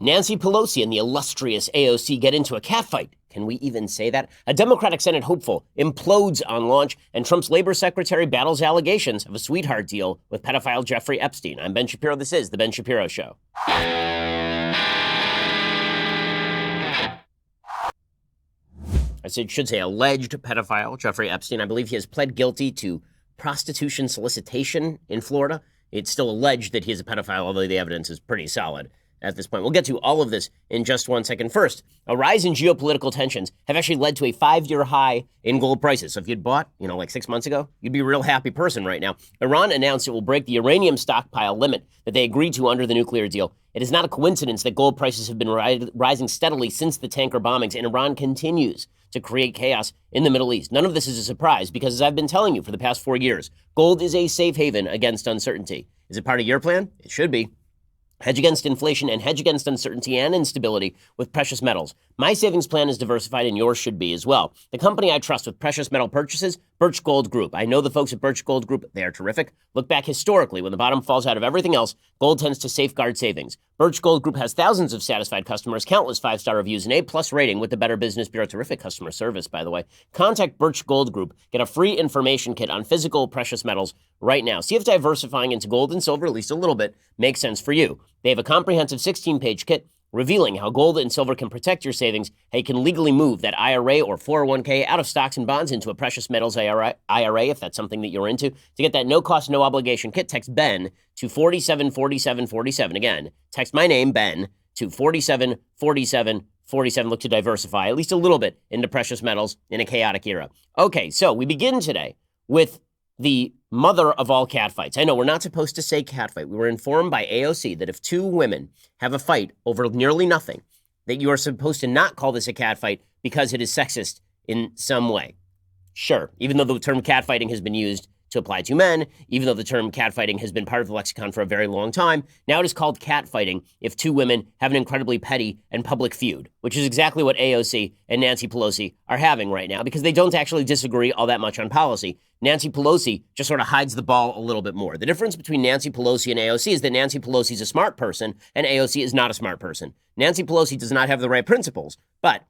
Nancy Pelosi and the illustrious AOC get into a catfight. Can we even say that? A Democratic Senate hopeful implodes on launch, and Trump's labor secretary battles allegations of a sweetheart deal with pedophile Jeffrey Epstein. I'm Ben Shapiro. This is The Ben Shapiro Show. I should say alleged pedophile Jeffrey Epstein. I believe he has pled guilty to prostitution solicitation in Florida. It's still alleged that he is a pedophile, although the evidence is pretty solid at this point. We'll get to all of this in just 1 second. First, a rise in geopolitical tensions have actually led to a 5-year high in gold prices. So if you'd bought, like 6 months ago, you'd be a real happy person right now. Iran announced it will break the uranium stockpile limit that they agreed to under the nuclear deal. It is not a coincidence that gold prices have been rising steadily since the tanker bombings, and Iran continues to create chaos in the Middle East. None of this is a surprise because, as I've been telling you for the past 4 years, gold is a safe haven against uncertainty. Is it part of your plan? It should be. Hedge against inflation and hedge against uncertainty and instability with precious metals. My savings plan is diversified, and yours should be as well. The company I trust with precious metal purchases, Birch Gold Group. I know the folks at Birch Gold Group. They are terrific. Look back historically. When the bottom falls out of everything else, gold tends to safeguard savings. Birch Gold Group has thousands of satisfied customers, countless 5-star reviews, an A+ rating with the Better Business Bureau. Terrific customer service, by the way. Contact Birch Gold Group. Get a free information kit on physical precious metals right now. See if diversifying into gold and silver, at least a little bit, makes sense for you. They have a comprehensive 16-page kit revealing how gold and silver can protect your savings, how you can legally move that IRA or 401k out of stocks and bonds into a precious metals IRA, if that's something that you're into. To get that no-cost, no-obligation kit, text BEN to 474747. Again, text my name, Ben, to 474747. Look to diversify at least a little bit into precious metals in a chaotic era. Okay, so we begin today with the mother of all catfights. I know we're not supposed to say catfight. We were informed by AOC that if two women have a fight over nearly nothing, that you are supposed to not call this a catfight because it is sexist in some way. Sure, even though the term catfighting has been used to apply to men, even though the term catfighting has been part of the lexicon for a very long time, now it is called catfighting if two women have an incredibly petty and public feud, which is exactly what AOC and Nancy Pelosi are having right now because they don't actually disagree all that much on policy. Nancy Pelosi just sort of hides the ball a little bit more. The difference between Nancy Pelosi and AOC is that Nancy Pelosi is a smart person and AOC is not a smart person. Nancy Pelosi does not have the right principles, but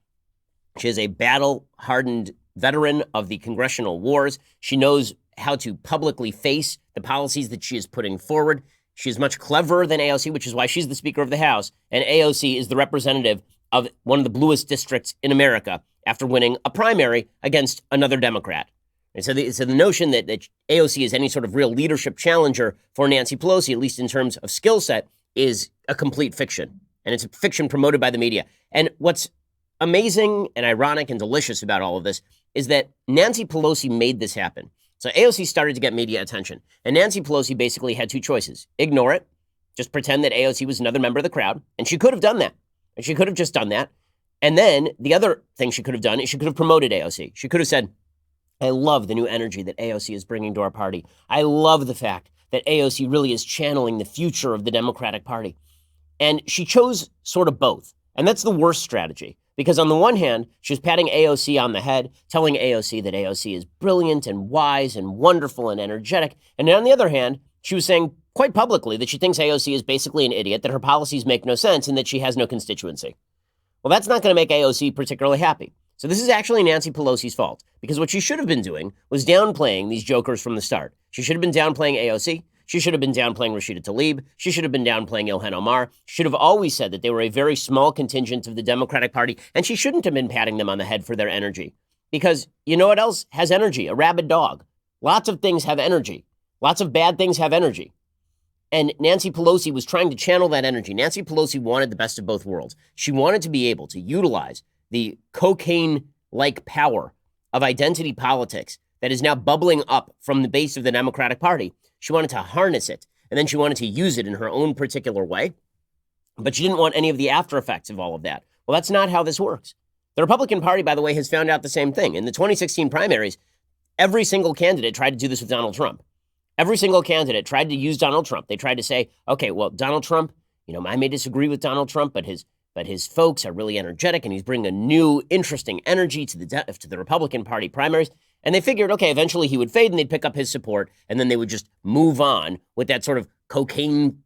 she is a battle-hardened veteran of the congressional wars. She knows how to publicly face the policies that she is putting forward. She is much cleverer than AOC, which is why she's the Speaker of the House, and AOC is the representative of one of the bluest districts in America after winning a primary against another Democrat. And so the notion that AOC is any sort of real leadership challenger for Nancy Pelosi, at least in terms of skill set, is a complete fiction. And it's a fiction promoted by the media. And what's amazing and ironic and delicious about all of this is that Nancy Pelosi made this happen. So AOC started to get media attention. And Nancy Pelosi basically had two choices. Ignore it. Just pretend that AOC was another member of the crowd. And she could have done that. And she could have just done that. And then the other thing she could have done is she could have promoted AOC. She could have said, I love the new energy that AOC is bringing to our party. I love the fact that AOC really is channeling the future of the Democratic Party. And she chose sort of both. And that's the worst strategy. Because on the one hand, she was patting AOC on the head, telling AOC that AOC is brilliant and wise and wonderful and energetic. And on the other hand, she was saying quite publicly that she thinks AOC is basically an idiot, that her policies make no sense, and that she has no constituency. Well, that's not going to make AOC particularly happy. So this is actually Nancy Pelosi's fault, because what she should have been doing was downplaying these jokers from the start. She should have been downplaying AOC. She should have been downplaying Rashida Tlaib. She should have been downplaying Ilhan Omar. She should have always said that they were a very small contingent of the Democratic Party, and she shouldn't have been patting them on the head for their energy. Because you know what else has energy? A rabid dog. Lots of things have energy. Lots of bad things have energy. And Nancy Pelosi was trying to channel that energy. Nancy Pelosi wanted the best of both worlds. She wanted to be able to utilize the cocaine-like power of identity politics that is now bubbling up from the base of the Democratic Party. She wanted to harness it, and then she wanted to use it in her own particular way. But she didn't want any of the after effects of all of that. Well, that's not how this works. The Republican Party, by the way, has found out the same thing. In the 2016 primaries, every single candidate tried to do this with Donald Trump. Every single candidate tried to use Donald Trump. They tried to say, okay, well, Donald Trump, I may disagree with Donald Trump, but his folks are really energetic, and he's bringing a new, interesting energy to the Republican Party primaries. And they figured, okay, eventually he would fade, and they'd pick up his support, and then they would just move on with that sort of cocaine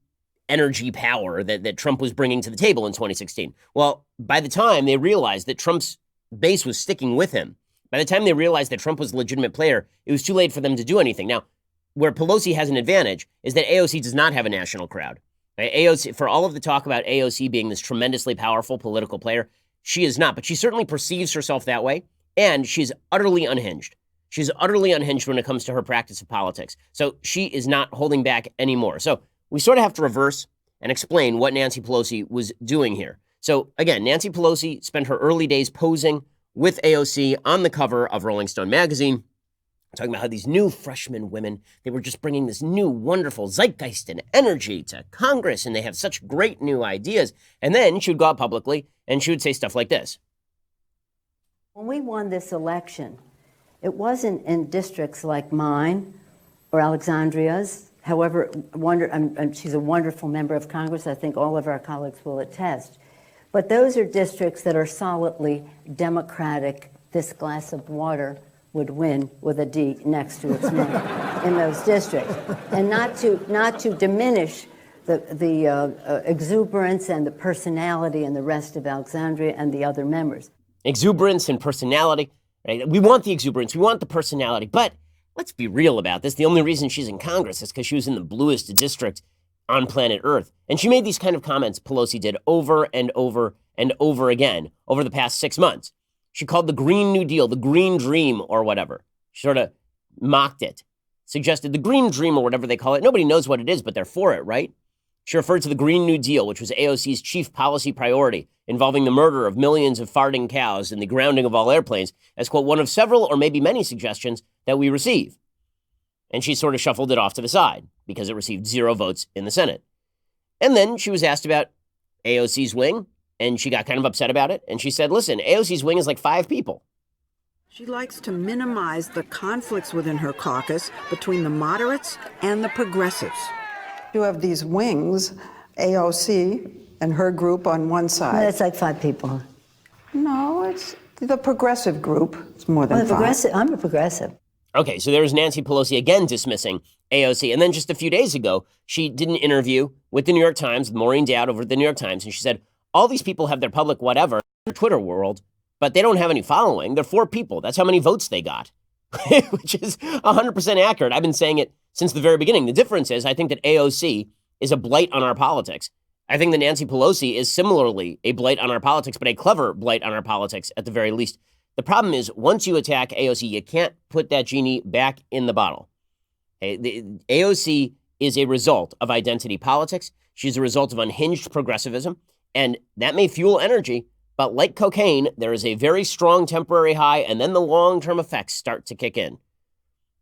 energy power that Trump was bringing to the table in 2016. Well, by the time they realized that Trump's base was sticking with him, by the time they realized that Trump was a legitimate player, it was too late for them to do anything. Now, where Pelosi has an advantage is that AOC does not have a national crowd. Right? AOC, for all of the talk about AOC being this tremendously powerful political player, she is not, but she certainly perceives herself that way, and she's utterly unhinged. She's utterly unhinged when it comes to her practice of politics. So she is not holding back anymore. So we sort of have to reverse and explain what Nancy Pelosi was doing here. So again, Nancy Pelosi spent her early days posing with AOC on the cover of Rolling Stone magazine, talking about how these new freshman women, they were just bringing this new wonderful zeitgeist and energy to Congress, and they have such great new ideas. And then she would go out publicly and she would say stuff like this. When we won this election, it wasn't in districts like mine or Alexandria's. However, she's a wonderful member of Congress. I think all of our colleagues will attest. But those are districts that are solidly Democratic. This glass of water would win with a D next to its name in those districts. And not to diminish the exuberance and the personality and the rest of Alexandria and the other members. Exuberance and personality. Right? We want the exuberance. We want the personality. But let's be real about this. The only reason she's in Congress is because she was in the bluest district on planet Earth. And she made these kind of comments, Pelosi did, over and over and over again over the past 6 months. She called the Green New Deal the Green Dream or whatever. She sort of mocked it, suggested the Green Dream or whatever they call it. Nobody knows what it is, but they're for it, right? She referred to the Green New Deal, which was AOC's chief policy priority, involving the murder of millions of farting cows and the grounding of all airplanes, as, quote, one of several or maybe many suggestions that we receive. And she sort of shuffled it off to the side because it received 0 votes in the Senate. And then she was asked about AOC's wing, and she got kind of upset about it. And she said, listen, AOC's wing is like 5 people. She likes to minimize the conflicts within her caucus between the moderates and the progressives. You have these wings, AOC and her group on one side. That's like 5 people. No, it's the progressive group. It's more than 5. I'm a progressive. Okay, so there's Nancy Pelosi again dismissing AOC. And then just a few days ago, she did an interview with the New York Times, Maureen Dowd over at the New York Times, and she said, all these people have their public whatever in the Twitter world, but they don't have any following. They're 4 people. That's how many votes they got, which is 100% accurate. I've been saying it since the very beginning. The difference is I think that AOC is a blight on our politics. I think that Nancy Pelosi is similarly a blight on our politics, but a clever blight on our politics at the very least. The problem is once you attack AOC, you can't put that genie back in the bottle. Okay? The AOC is a result of identity politics. She's a result of unhinged progressivism, and that may fuel energy, but like cocaine, there is a very strong temporary high, and then the long-term effects start to kick in.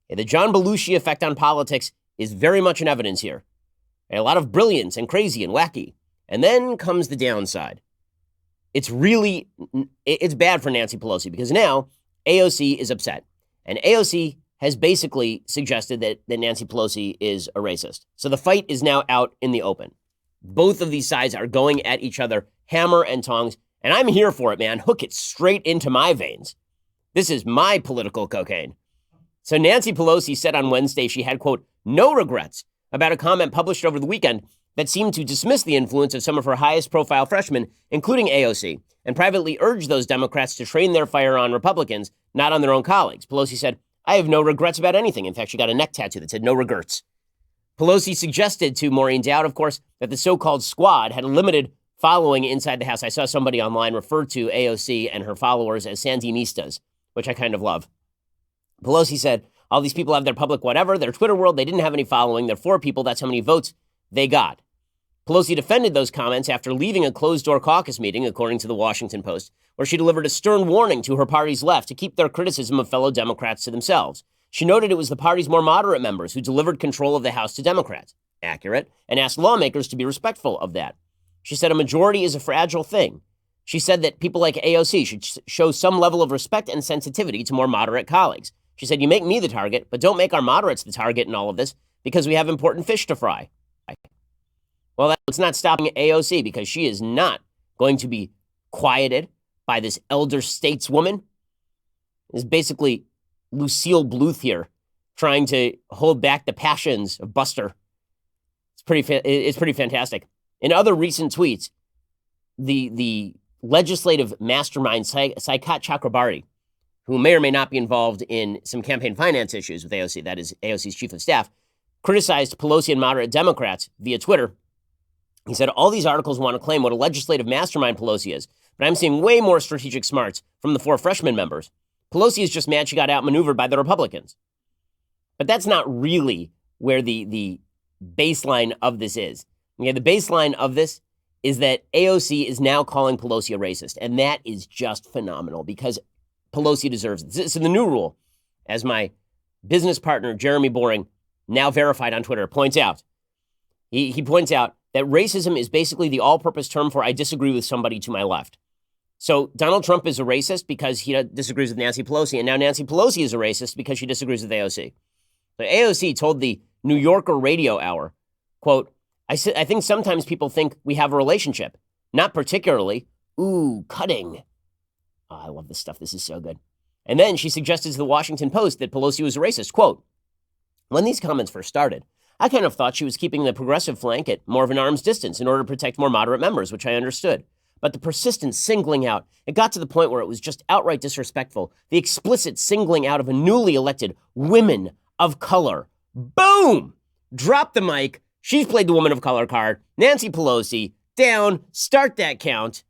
Okay? The John Belushi effect on politics is very much in evidence here. Okay? A lot of brilliance and crazy and wacky. And then comes the downside. It's bad for Nancy Pelosi because now AOC is upset. And AOC has basically suggested that Nancy Pelosi is a racist. So the fight is now out in the open. Both of these sides are going at each other, hammer and tongs. And I'm here for it, man. Hook it straight into my veins. This is my political cocaine. So Nancy Pelosi said on Wednesday she had, quote, no regrets about a comment published over the weekend that seemed to dismiss the influence of some of her highest profile freshmen, including AOC, and privately urged those Democrats to train their fire on Republicans, not on their own colleagues. Pelosi said, I have no regrets about anything. In fact, she got a neck tattoo that said no regrets. Pelosi suggested to Maureen Dowd, of course, that the so-called squad had a limited following inside the House. I saw somebody online refer to AOC and her followers as Sandinistas, which I kind of love. Pelosi said, all these people have their public whatever, their Twitter world, they didn't have any following, they're 4 people, that's how many votes they got. Pelosi defended those comments after leaving a closed-door caucus meeting, according to the Washington Post, where she delivered a stern warning to her party's left to keep their criticism of fellow Democrats to themselves. She noted it was the party's more moderate members who delivered control of the House to Democrats. Accurate, and asked lawmakers to be respectful of that. She said a majority is a fragile thing. She said that people like AOC should show some level of respect and sensitivity to more moderate colleagues. She said, you make me the target, but don't make our moderates the target in all of this because we have important fish to fry. Well, that's not stopping AOC because she is not going to be quieted by this elder stateswoman. It's basically Lucille Bluth here trying to hold back the passions of Buster. It's It's pretty fantastic. In other recent tweets, the legislative mastermind Saikat Chakrabarti, who may or may not be involved in some campaign finance issues with AOC, that is AOC's chief of staff, criticized Pelosi and moderate Democrats via Twitter. He said, all these articles want to claim what a legislative mastermind Pelosi is, but I'm seeing way more strategic smarts from the 4 freshman members. Pelosi is just mad she got outmaneuvered by the Republicans. But that's not really where the baseline of this is. Okay, the baseline of this is that AOC is now calling Pelosi a racist, and that is just phenomenal because Pelosi deserves it. So the new rule, as my business partner, Jeremy Boring, now verified on Twitter, points out, he points out that racism is basically the all-purpose term for I disagree with somebody to my left. So Donald Trump is a racist because he disagrees with Nancy Pelosi, and now Nancy Pelosi is a racist because she disagrees with AOC. So AOC told the New Yorker Radio Hour, quote, I think sometimes people think we have a relationship. Not particularly. Ooh, cutting. Oh, I love this stuff. This is so good. And then she suggested to the Washington Post that Pelosi was a racist. Quote, when these comments first started, I kind of thought she was keeping the progressive flank at more of an arm's distance in order to protect more moderate members, which I understood. But the persistent singling out, it got to the point where it was just outright disrespectful. The explicit singling out of a newly elected women of color. Boom! Drop the mic. She's played the woman of color card. Nancy Pelosi, down. Start that count.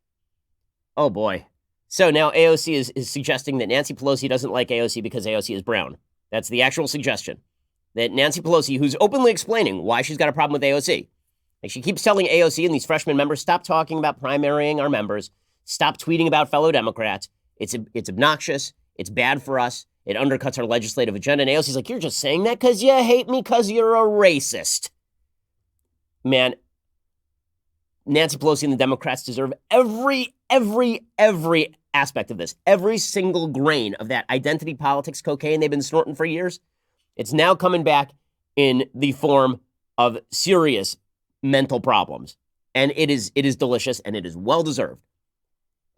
Oh, boy. So now AOC is suggesting that Nancy Pelosi doesn't like AOC because AOC is brown. That's the actual suggestion. That Nancy Pelosi, who's openly explaining why she's got a problem with AOC, like she keeps telling AOC and these freshman members, stop talking about primarying our members. Stop tweeting about fellow Democrats. It's obnoxious. It's bad for us. It undercuts our legislative agenda. And AOC's like, you're just saying that because you hate me because you're a racist. Man, Nancy Pelosi and the Democrats deserve every aspect of this. Every single grain of that identity politics cocaine they've been snorting for years. It's now coming back in the form of serious mental problems. And it is delicious and it is well-deserved.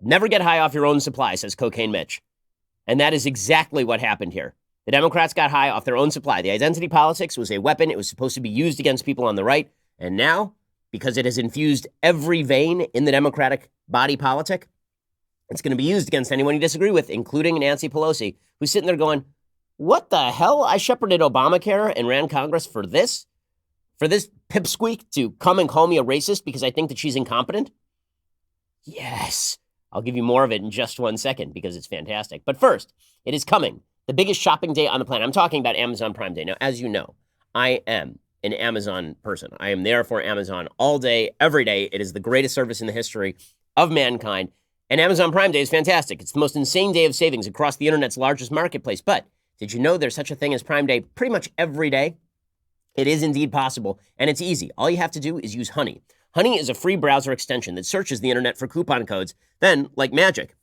Never get high off your own supply, says Cocaine Mitch. And that is exactly what happened here. The Democrats got high off their own supply. The identity politics was a weapon. It was supposed to be used against people on the right. And now, because it has infused every vein in the Democratic body politic, it's going to be used against anyone you disagree with, including Nancy Pelosi, who's sitting there going, what the hell? I shepherded Obamacare and ran Congress for this? For this pipsqueak to come and call me a racist because I think that she's incompetent? Yes. I'll give you more of it in just 1 second because it's fantastic. But first, it is coming. The biggest shopping day on the planet. I'm talking about Amazon Prime Day. Now, as you know, I am an Amazon person. I am there for Amazon all day, every day. It is the greatest service in the history of mankind. And Amazon Prime Day is fantastic. It's the most insane day of savings across the internet's largest marketplace. But did you know there's such a thing as Prime Day pretty much every day? It is indeed possible, and it's easy. All you have to do is use Honey. Honey is a free browser extension that searches the internet for coupon codes. Then, like magic,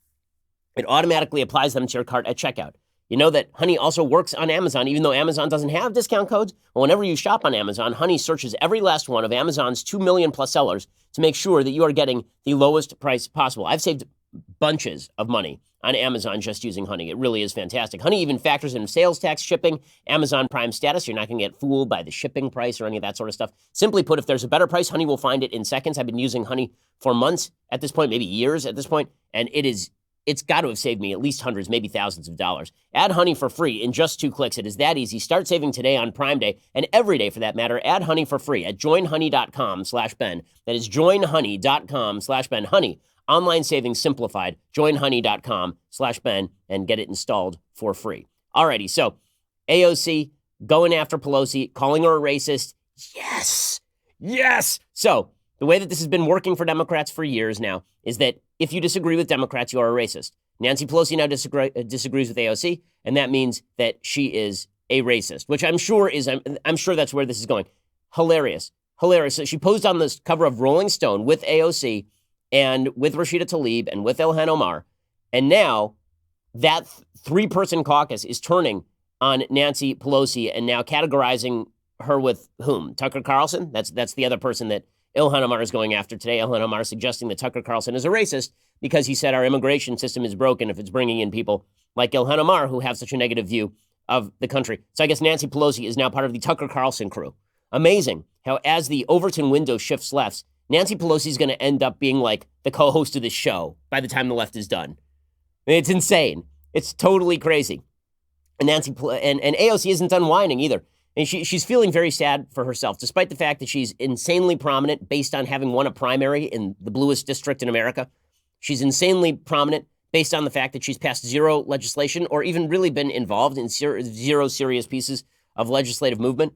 it automatically applies them to your cart at checkout. You know that Honey also works on Amazon, even though Amazon doesn't have discount codes? Well, whenever you shop on Amazon, Honey searches every last one of Amazon's 2 million plus sellers to make sure that you are getting the lowest price possible. I've saved bunches of money on Amazon just using Honey. It really is fantastic. Honey even factors in sales tax, shipping, Amazon Prime status. You're not going to get fooled by the shipping price or any of that sort of stuff. Simply put, if there's a better price, Honey will find it in seconds. I've been using Honey for months at this point, maybe years at this point, and it's got to have saved me at least hundreds, maybe thousands of dollars. Add Honey for free in just 2 clicks. It is that easy. Start saving today on Prime Day and every day for that matter. Add Honey for free at joinhoney.com/Ben. That is joinhoney.com/Ben. Honey. Online savings simplified. Joinhoney.com/Ben and get it installed for free. Alrighty, so AOC going after Pelosi, calling her a racist. Yes. Yes. So the way that this has been working for Democrats for years now is that if you disagree with Democrats, you are a racist. Nancy Pelosi now disagrees with AOC, and that means that she is a racist, which I'm sure that's where this is going. Hilarious. So she posed on the cover of Rolling Stone with AOC and with Rashida Tlaib and with Ilhan Omar. And now that 3-person caucus is turning on Nancy Pelosi and now categorizing her with whom? Tucker Carlson? That's the other person that Ilhan Omar is going after today. Ilhan Omar is suggesting that Tucker Carlson is a racist because he said our immigration system is broken if it's bringing in people like Ilhan Omar who have such a negative view of the country. So I guess Nancy Pelosi is now part of the Tucker Carlson crew. Amazing how as the Overton window shifts lefts, Nancy Pelosi is going to end up being like the co-host of the show by the time the left is done. It's insane. It's totally crazy. And AOC isn't done whining either. And she's feeling very sad for herself, despite the fact that she's insanely prominent based on having won a primary in the bluest district in America. She's insanely prominent based on the fact that she's passed zero legislation or even really been involved in zero serious pieces of legislative movement.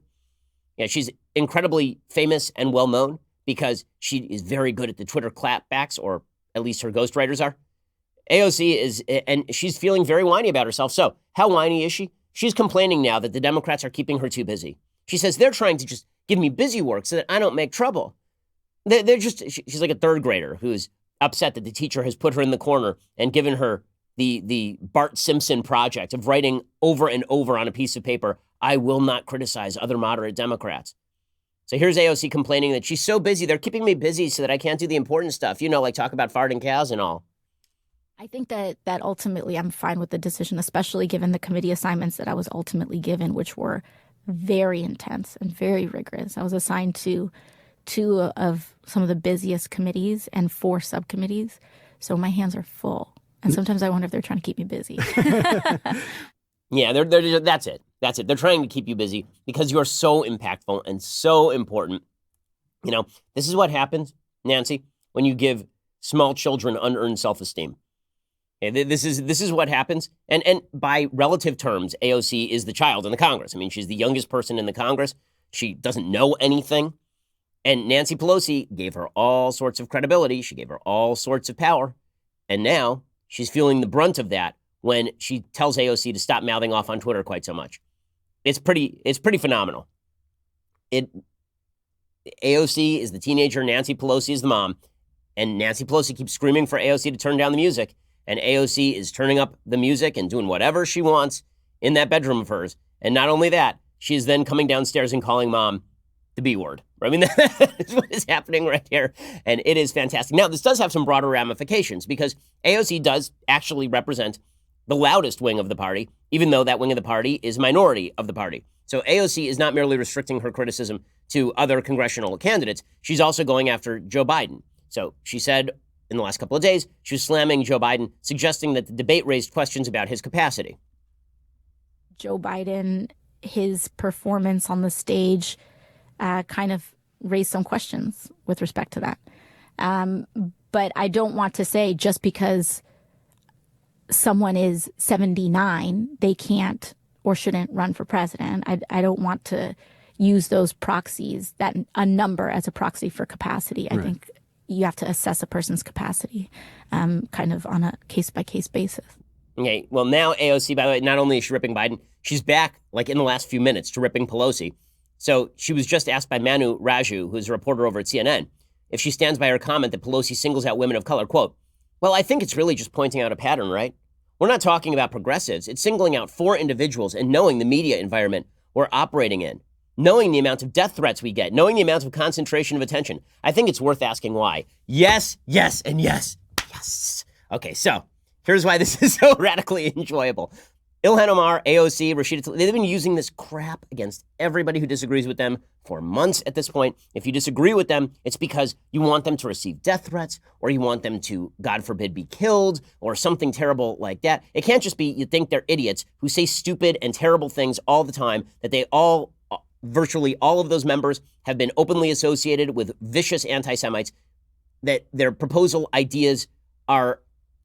Yeah, she's incredibly famous and well-known because she is very good at the Twitter clapbacks, or at least her ghostwriters are. AOC is, and she's feeling very whiny about herself. So how whiny is she? She's complaining now that the Democrats are keeping her too busy. She says they're trying to just give me busy work so that I don't make trouble. She's like a third grader who's upset that the teacher has put her in the corner and given her the Bart Simpson project of writing over and over on a piece of paper, I will not criticize other moderate Democrats. So here's AOC complaining that she's so busy, they're keeping me busy so that I can't do the important stuff, like talk about farting cows and all. I think that ultimately I'm fine with the decision, especially given the committee assignments that I was ultimately given, which were very intense and very rigorous. I was assigned to 2 of some of the busiest committees and 4 subcommittees. So my hands are full. And sometimes I wonder if they're trying to keep me busy. Yeah, that's it. That's it. They're trying to keep you busy because you are so impactful and so important. This is what happens, Nancy, when you give small children unearned self-esteem. This is what happens. And by relative terms, AOC is the child in the Congress. I mean, she's the youngest person in the Congress. She doesn't know anything. And Nancy Pelosi gave her all sorts of credibility. She gave her all sorts of power. And now she's feeling the brunt of that when she tells AOC to stop mouthing off on Twitter quite so much. It's pretty phenomenal. AOC is the teenager, Nancy Pelosi is the mom, and Nancy Pelosi keeps screaming for AOC to turn down the music. And AOC is turning up the music and doing whatever she wants in that bedroom of hers. And not only that, she is then coming downstairs and calling mom the B word. I mean, that is what is happening right here. And it is fantastic. Now, this does have some broader ramifications because AOC does actually represent the loudest wing of the party, even though that wing of the party is minority of the party. So AOC is not merely restricting her criticism to other congressional candidates. She's also going after Joe Biden. So she said in the last couple of days, she was slamming Joe Biden, suggesting that the debate raised questions about his capacity. Joe Biden, his performance on the stage kind of raised some questions with respect to that. But I don't want to say just because someone is 79, they can't or shouldn't run for president. I don't want to use those proxies, that a number as a proxy for capacity. I think you have to assess a person's capacity kind of on a case-by-case basis. Okay, well, now AOC, by the way, not only is she ripping Biden, she's back, like in the last few minutes, to ripping Pelosi. So she was just asked by Manu Raju, who's a reporter over at CNN, if she stands by her comment that Pelosi singles out women of color. Quote, well, I think it's really just pointing out a pattern, right? We're not talking about progressives. It's singling out 4 individuals and knowing the media environment we're operating in, knowing the amount of death threats we get, knowing the amount of concentration of attention. I think it's worth asking why. Yes, yes, and yes, yes. Okay, so here's why this is so radically enjoyable. Ilhan Omar, AOC, Rashida Tlaib, they've been using this crap against everybody who disagrees with them for months at this point. If you disagree with them, it's because you want them to receive death threats or you want them to, God forbid, be killed or something terrible like that. It can't just be you think they're idiots who say stupid and terrible things all the time, that they all, virtually all of those members have been openly associated with vicious anti-Semites, that their proposal ideas are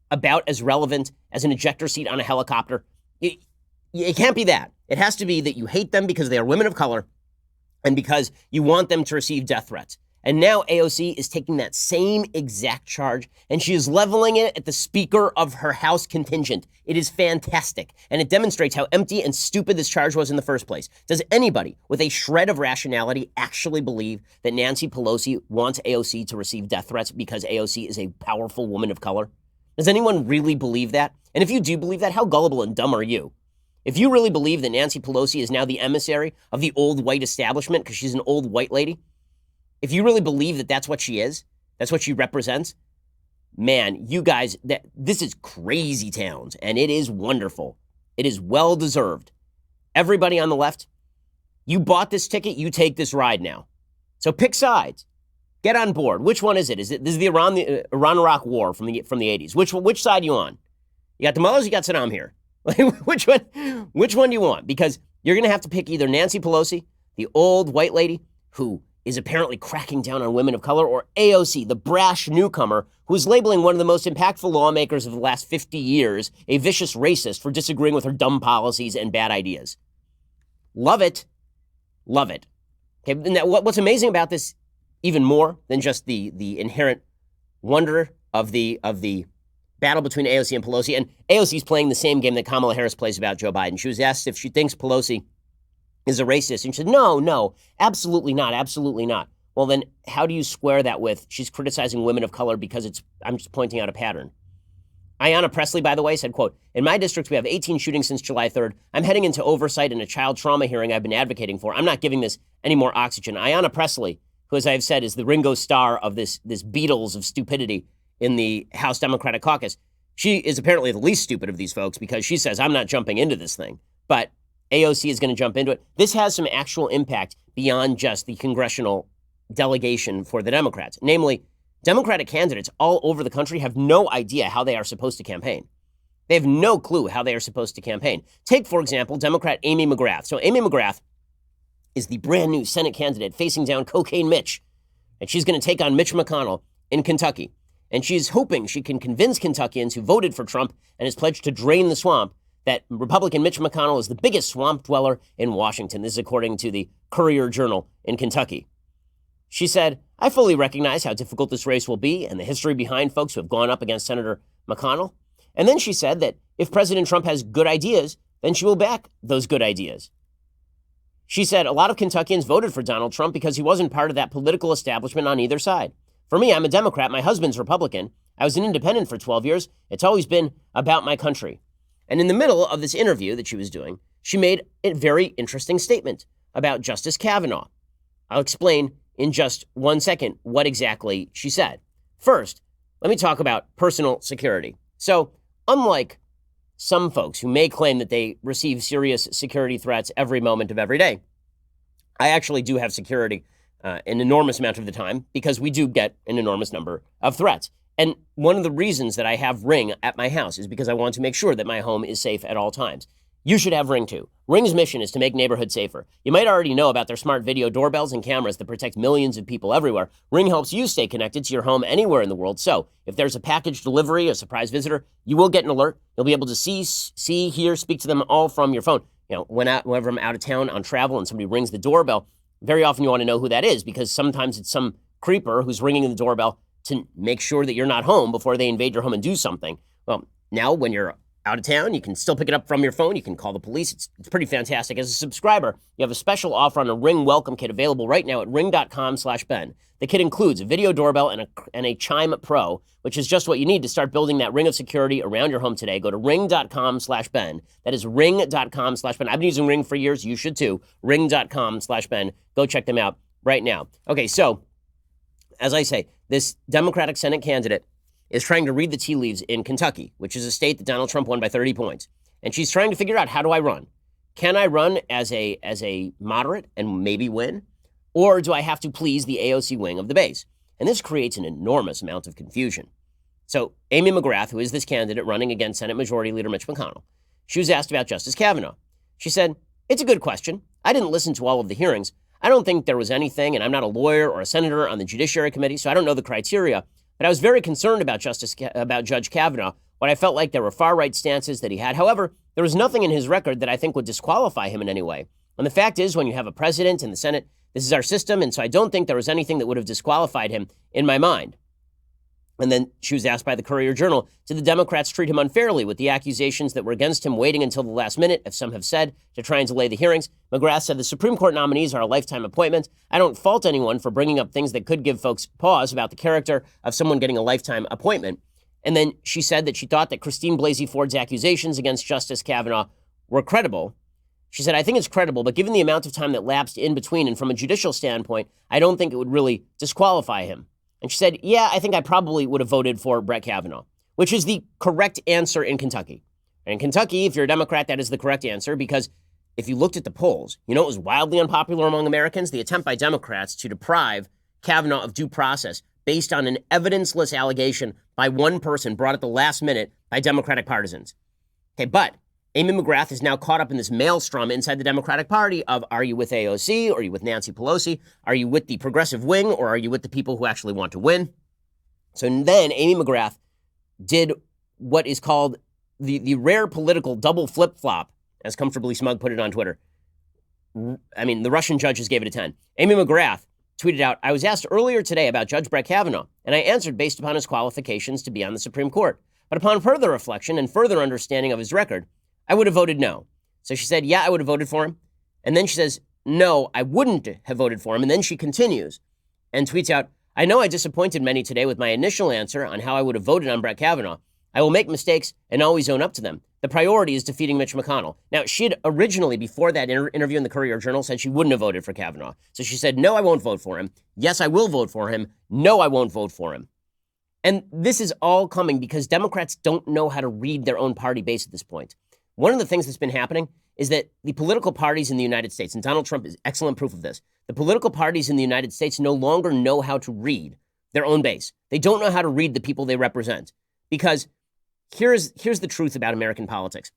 about as relevant as an ejector seat on a helicopter. It can't be that. It has to be that you hate them because they are women of color and because you want them to receive death threats. And now AOC is taking that same exact charge and she is leveling it at the Speaker of her House contingent. It is fantastic. And it demonstrates how empty and stupid this charge was in the first place. Does anybody with a shred of rationality actually believe that Nancy Pelosi wants AOC to receive death threats because AOC is a powerful woman of color? Does anyone really believe that? And if you do believe that, how gullible and dumb are you? If you really believe that Nancy Pelosi is now the emissary of the old white establishment because she's an old white lady, if you really believe that that's what she is, that's what she represents, man, you guys, this is crazy towns, and it is wonderful. It is well-deserved. Everybody on the left, You bought this ticket, you take this ride now. So pick sides. Get on board. Which one is it? This is the Iran-Iraq war from the 80s. Which side are you on? You got the mullahs, you got Saddam here. Which one do you want? Because you're going to have to pick either Nancy Pelosi, the old white lady who is apparently cracking down on women of color, or AOC, the brash newcomer who's labeling one of the most impactful lawmakers of the last 50 years a vicious racist for disagreeing with her dumb policies and bad ideas. Love it. Love it. Okay, and what's amazing about this, even more than just the inherent wonder of the battle between AOC and Pelosi, and AOC's playing the same game that Kamala Harris plays about Joe Biden. She was asked if she thinks Pelosi is a racist, and she said, no, absolutely not, absolutely not. Well, then how do you square that with she's criticizing women of color because I'm just pointing out a pattern? Ayanna Pressley, by the way, said, quote, "In my district, we have 18 shootings since July 3rd. I'm heading into oversight in a child trauma hearing I've been advocating for. I'm not giving this any more oxygen." Ayanna Pressley, who, as I've said, is the Ringo Starr of this Beatles of stupidity in the House Democratic Caucus. She is apparently the least stupid of these folks because she says, I'm not jumping into this thing. But AOC is going to jump into it. This has some actual impact beyond just the congressional delegation for the Democrats. Namely, Democratic candidates all over the country have no idea how they are supposed to campaign. They have no clue how they are supposed to campaign. Take, for example, Democrat Amy McGrath. So Amy McGrath is the brand new Senate candidate facing down Cocaine Mitch. And she's going to take on Mitch McConnell in Kentucky. And she's hoping she can convince Kentuckians who voted for Trump and has pledged to drain the swamp that Republican Mitch McConnell is the biggest swamp dweller in Washington. This is according to the Courier-Journal in Kentucky. She said, "I fully recognize how difficult this race will be and the history behind folks who have gone up against Senator McConnell." And then she said that if President Trump has good ideas, then she will back those good ideas. She said, "A lot of Kentuckians voted for Donald Trump because he wasn't part of that political establishment on either side. For me, I'm a Democrat. My husband's Republican. I was an independent for 12 years. It's always been about my country." And in the middle of this interview that she was doing, she made a very interesting statement about Justice Kavanaugh. I'll explain in just 1 second what exactly she said. First, let me talk about personal security. So, unlike some folks who may claim that they receive serious security threats every moment of every day, I actually do have security an enormous amount of the time because we do get an enormous number of threats. And one of the reasons that I have Ring at my house is because I want to make sure that my home is safe at all times. You should have Ring too. Ring's mission is to make neighborhoods safer. You might already know about their smart video doorbells and cameras that protect millions of people everywhere. Ring helps you stay connected to your home anywhere in the world. So if there's a package delivery, a surprise visitor, you will get an alert. You'll be able to see, hear, speak to them all from your phone. You know, whenever I'm out of town on travel and somebody rings the doorbell, very often you want to know who that is because sometimes it's some creeper who's ringing the doorbell to make sure that you're not home before they invade your home and do something. Well, now when you're out of town, you can still pick it up from your phone. You can call the police. It's pretty fantastic. As a subscriber, you have a special offer on a Ring welcome kit available right now at ring.com/Ben. The kit includes a video doorbell and a Chime Pro, which is just what you need to start building that ring of security around your home today. Go to ring.com/Ben. That is ring.com/Ben. I've been using Ring for years. You should too. Ring.com/Ben. Go check them out right now. Okay, so as I say, this Democratic Senate candidate is trying to read the tea leaves in Kentucky, which is a state that Donald Trump won by 30 points. And she's trying to figure out, how do I run? Can I run as a moderate and maybe win? Or do I have to please the AOC wing of the base? And this creates an enormous amount of confusion. So Amy McGrath, who is this candidate running against Senate Majority Leader Mitch McConnell, she was asked about Justice Kavanaugh. She said, "It's a good question. I didn't listen to all of the hearings. I don't think there was anything, and I'm not a lawyer or a senator on the Judiciary Committee, so I don't know the criteria. But I was very concerned about Judge Kavanaugh, when I felt like there were far-right stances that he had. However, there was nothing in his record that I think would disqualify him in any way. And the fact is, when you have a president in the Senate, this is our system, and so I don't think there was anything that would have disqualified him in my mind." And then she was asked by the Courier-Journal, did the Democrats treat him unfairly with the accusations that were against him waiting until the last minute, as some have said, to try and delay the hearings? McGrath said, "The Supreme Court nominees are a lifetime appointment. I don't fault anyone for bringing up things that could give folks pause about the character of someone getting a lifetime appointment." And then she said that she thought that Christine Blasey Ford's accusations against Justice Kavanaugh were credible. She said, "I think it's credible, but given the amount of time that lapsed in between and from a judicial standpoint, I don't think it would really disqualify him." And she said, "Yeah, I think I probably would have voted for Brett Kavanaugh," which is the correct answer in Kentucky. And in Kentucky, if you're a Democrat, that is the correct answer because if you looked at the polls, you know what was wildly unpopular among Americans? The attempt by Democrats to deprive Kavanaugh of due process based on an evidenceless allegation by one person brought at the last minute by Democratic partisans. Okay, but Amy McGrath is now caught up in this maelstrom inside the Democratic Party of, are you with AOC? Or are you with Nancy Pelosi? Are you with the progressive wing? Or are you with the people who actually want to win? So then Amy McGrath did what is called the rare political double flip-flop, as Comfortably Smug put it on Twitter. I mean, the Russian judges gave it a 10. Amy McGrath tweeted out, I was asked earlier today about Judge Brett Kavanaugh, and I answered based upon his qualifications to be on the Supreme Court. But upon further reflection and further understanding of his record, I would have voted no. So she said, yeah, I would have voted for him. And then she says, no, I wouldn't have voted for him. And then she continues and tweets out, I know I disappointed many today with my initial answer on how I would have voted on Brett Kavanaugh. I will make mistakes and always own up to them. The priority is defeating Mitch McConnell. Now, she had originally, before that interview in the Courier-Journal, said she wouldn't have voted for Kavanaugh. So she said, no, I won't vote for him. Yes, I will vote for him. No, I won't vote for him. And this is all coming because Democrats don't know how to read their own party base at this point. One of the things that's been happening is that the political parties in the United States, and Donald Trump is excellent proof of this, the political parties in the United States no longer know how to read their own base. They don't know how to read the people they represent. Because here's the truth about American politics.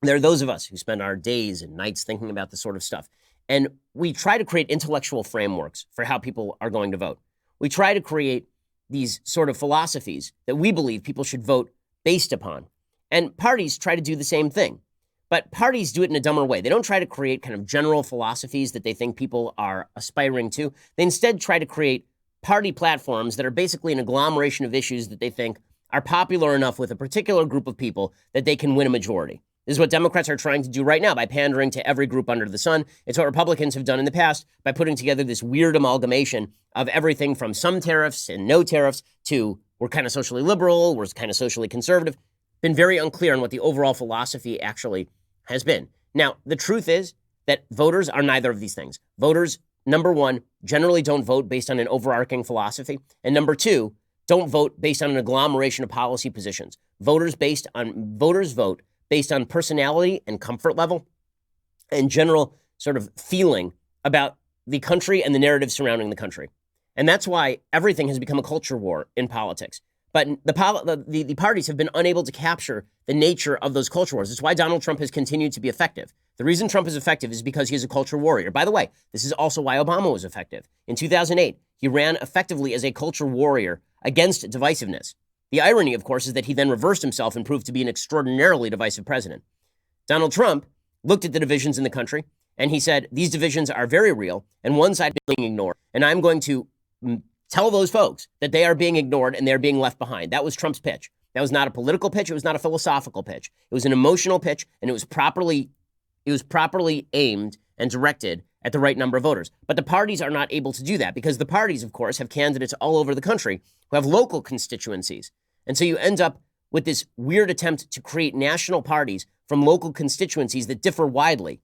There are those of us who spend our days and nights thinking about this sort of stuff. And we try to create intellectual frameworks for how people are going to vote. We try to create these sort of philosophies that we believe people should vote based upon. And parties try to do the same thing. But parties do it in a dumber way. They don't try to create kind of general philosophies that they think people are aspiring to. They instead try to create party platforms that are basically an agglomeration of issues that they think are popular enough with a particular group of people that they can win a majority. This is what Democrats are trying to do right now by pandering to every group under the sun. It's what Republicans have done in the past by putting together this weird amalgamation of everything from some tariffs and no tariffs to we're kind of socially liberal, we're kind of socially conservative. Been very unclear on what the overall philosophy actually has been. Now, the truth is that voters are neither of these things. Voters, number one, generally don't vote based on an overarching philosophy. And number two, don't vote based on an agglomeration of policy positions. Voters vote based on personality and comfort level and general sort of feeling about the country and the narrative surrounding the country. And that's why everything has become a culture war in politics. But the parties have been unable to capture the nature of those culture wars. It's why Donald Trump has continued to be effective. The reason Trump is effective is because he is a culture warrior. By the way, this is also why Obama was effective. In 2008, he ran effectively as a culture warrior against divisiveness. The irony, of course, is that he then reversed himself and proved to be an extraordinarily divisive president. Donald Trump looked at the divisions in the country, and he said, these divisions are very real, and one side is being ignored. And I'm going to tell those folks that they are being ignored and they're being left behind. That was Trump's pitch. That was not a political pitch. It was not a philosophical pitch. It was an emotional pitch, and it was properly aimed and directed at the right number of voters. But the parties are not able to do that because the parties, of course, have candidates all over the country who have local constituencies. And so you end up with this weird attempt to create national parties from local constituencies that differ widely.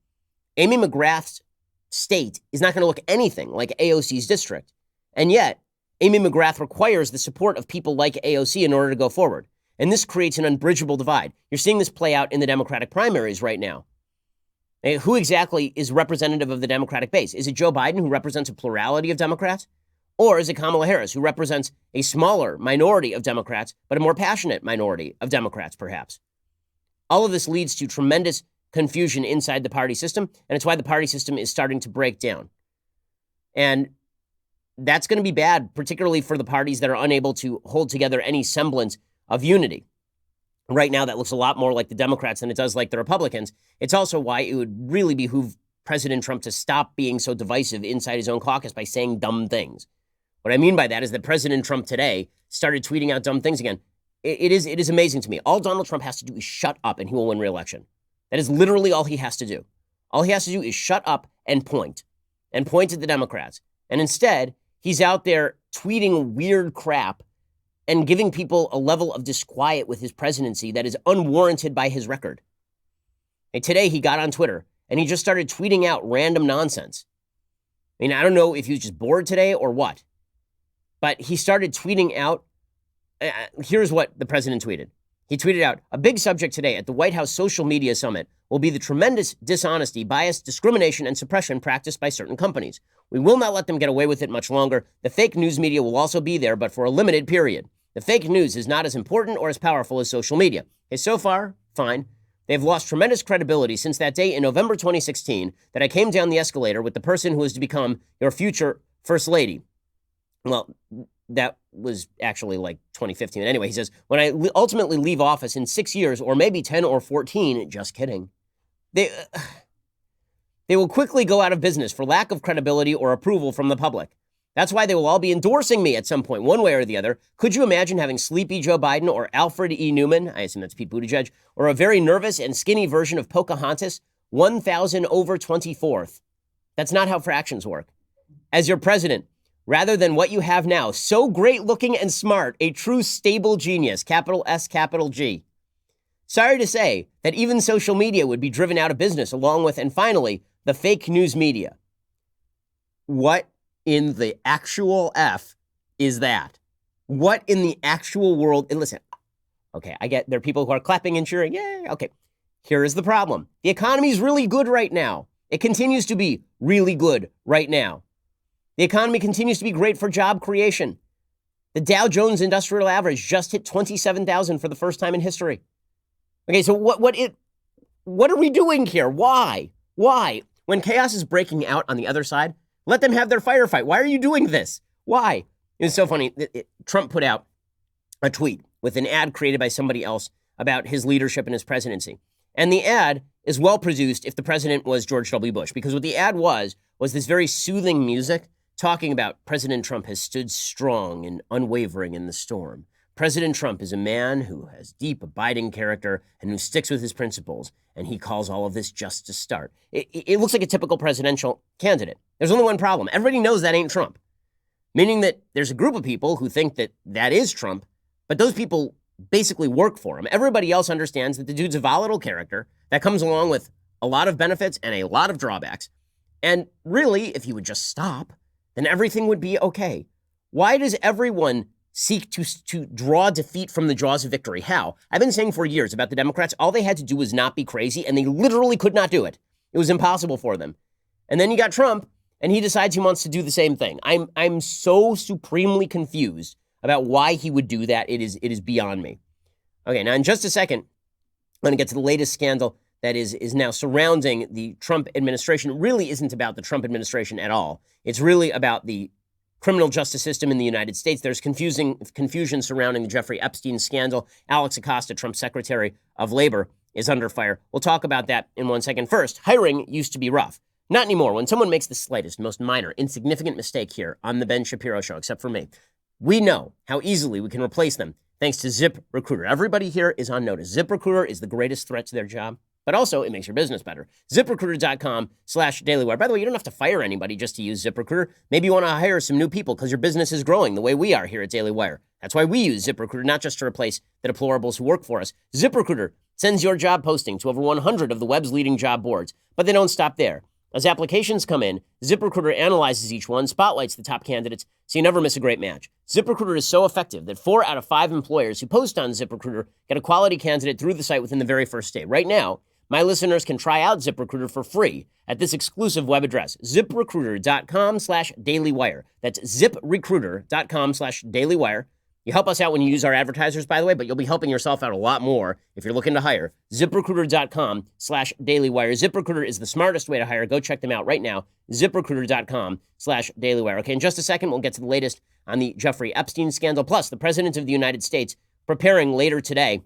Amy McGrath's state is not going to look anything like AOC's district. And yet, Amy McGrath requires the support of people like AOC in order to go forward. And this creates an unbridgeable divide. You're seeing this play out in the Democratic primaries right now. Who exactly is representative of the Democratic base? Is it Joe Biden, who represents a plurality of Democrats? Or is it Kamala Harris, who represents a smaller minority of Democrats, but a more passionate minority of Democrats, perhaps? All of this leads to tremendous confusion inside the party system, and it's why the party system is starting to break down. And that's going to be bad, particularly for the parties that are unable to hold together any semblance of unity. Right now, that looks a lot more like the Democrats than it does like the Republicans. It's also why it would really behoove President Trump to stop being so divisive inside his own caucus by saying dumb things. What I mean by that is that President Trump today started tweeting out dumb things again. It is amazing to me. All Donald Trump has to do is shut up and he will win re-election. That is literally all he has to do. All he has to do is shut up and point at the Democrats. And instead, he's out there tweeting weird crap and giving people a level of disquiet with his presidency that is unwarranted by his record. And today he got on Twitter and he just started tweeting out random nonsense. I mean, I don't know if he was just bored today or what, but he started tweeting out. Here's what the president tweeted. He tweeted out, a big subject today at the White House Social Media Summit will be the tremendous dishonesty, bias, discrimination, and suppression practiced by certain companies. We will not let them get away with it much longer. The fake news media will also be there, but for a limited period. The fake news is not as important or as powerful as social media. Okay, so far, fine. They've lost tremendous credibility since that day in November 2016 that I came down the escalator with the person who was to become your future first lady. Well, that was actually like 2015. Anyway, he says, when I ultimately leave office in 6 years, or maybe 10 or 14, just kidding, they will quickly go out of business for lack of credibility or approval from the public. That's why they will all be endorsing me at some point, one way or the other. Could you imagine having sleepy Joe Biden or Alfred E. Newman, I assume that's Pete Buttigieg, or a very nervous and skinny version of Pocahontas, 1,000 over 24th? That's not how fractions work. As your president, rather than what you have now, so great looking and smart, a true stable genius, capital S, capital G. Sorry to say that even social media would be driven out of business along with, and finally, the fake news media. What in the actual F is that? What in the actual world? And listen, okay, I get there are people who are clapping and cheering. Yay, okay. Here is the problem. The economy is really good right now. It continues to be really good right now. The economy continues to be great for job creation. The Dow Jones Industrial Average just hit 27,000 for the first time in history. Okay, so what are we doing here? Why? When chaos is breaking out on the other side, let them have their firefight. Why are you doing this? Why? It's so funny. Trump put out a tweet with an ad created by somebody else about his leadership and his presidency. And the ad is well produced if the president was George W. Bush, because what the ad was this very soothing music talking about President Trump has stood strong and unwavering in the storm. President Trump is a man who has deep, abiding character and who sticks with his principles, and he calls all of this just to start. It looks like a typical presidential candidate. There's only one problem. Everybody knows that ain't Trump, meaning that there's a group of people who think that that is Trump, but those people basically work for him. Everybody else understands that the dude's a volatile character that comes along with a lot of benefits and a lot of drawbacks. And really, if he would just stop, then everything would be okay. Why does everyone seek to draw defeat from the jaws of victory? How? I've been saying for years about the Democrats, all they had to do was not be crazy, and they literally could not do it. It was impossible for them. And then you got Trump, and he decides he wants to do the same thing. I'm so supremely confused about why he would do that. It is beyond me. Okay, now in just a second, I'm going to get to the latest scandal that is now surrounding the Trump administration. It really isn't about the Trump administration at all. It's really about the criminal justice system in the United States. There's confusion surrounding the Jeffrey Epstein scandal. Alex Acosta, Trump's Secretary of Labor, is under fire. We'll talk about that in 1 second. First, hiring used to be rough. Not anymore. When someone makes the slightest, most minor, insignificant mistake here on the Ben Shapiro Show, except for me, we know how easily we can replace them thanks to ZipRecruiter. Everybody here is on notice. ZipRecruiter is the greatest threat to their job, but also it makes your business better. ZipRecruiter.com/dailywire. By the way, you don't have to fire anybody just to use ZipRecruiter. Maybe you want to hire some new people because your business is growing the way we are here at Daily Wire. That's why we use ZipRecruiter, not just to replace the deplorables who work for us. ZipRecruiter sends your job posting to over 100 of the web's leading job boards, but they don't stop there. As applications come in, ZipRecruiter analyzes each one, spotlights the top candidates, so you never miss a great match. ZipRecruiter is so effective that 4 out of 5 employers who post on ZipRecruiter get a quality candidate through the site within the very first day. Right now, my listeners can try out ZipRecruiter for free at this exclusive web address, ZipRecruiter.com/dailywire. That's ZipRecruiter.com/dailywire. You help us out when you use our advertisers, by the way, but you'll be helping yourself out a lot more if you're looking to hire. ZipRecruiter.com/dailywire. ZipRecruiter is the smartest way to hire. Go check them out right now. ZipRecruiter.com/dailywire. Okay, in just a second, we'll get to the latest on the Jeffrey Epstein scandal. Plus, the President of the United States preparing later today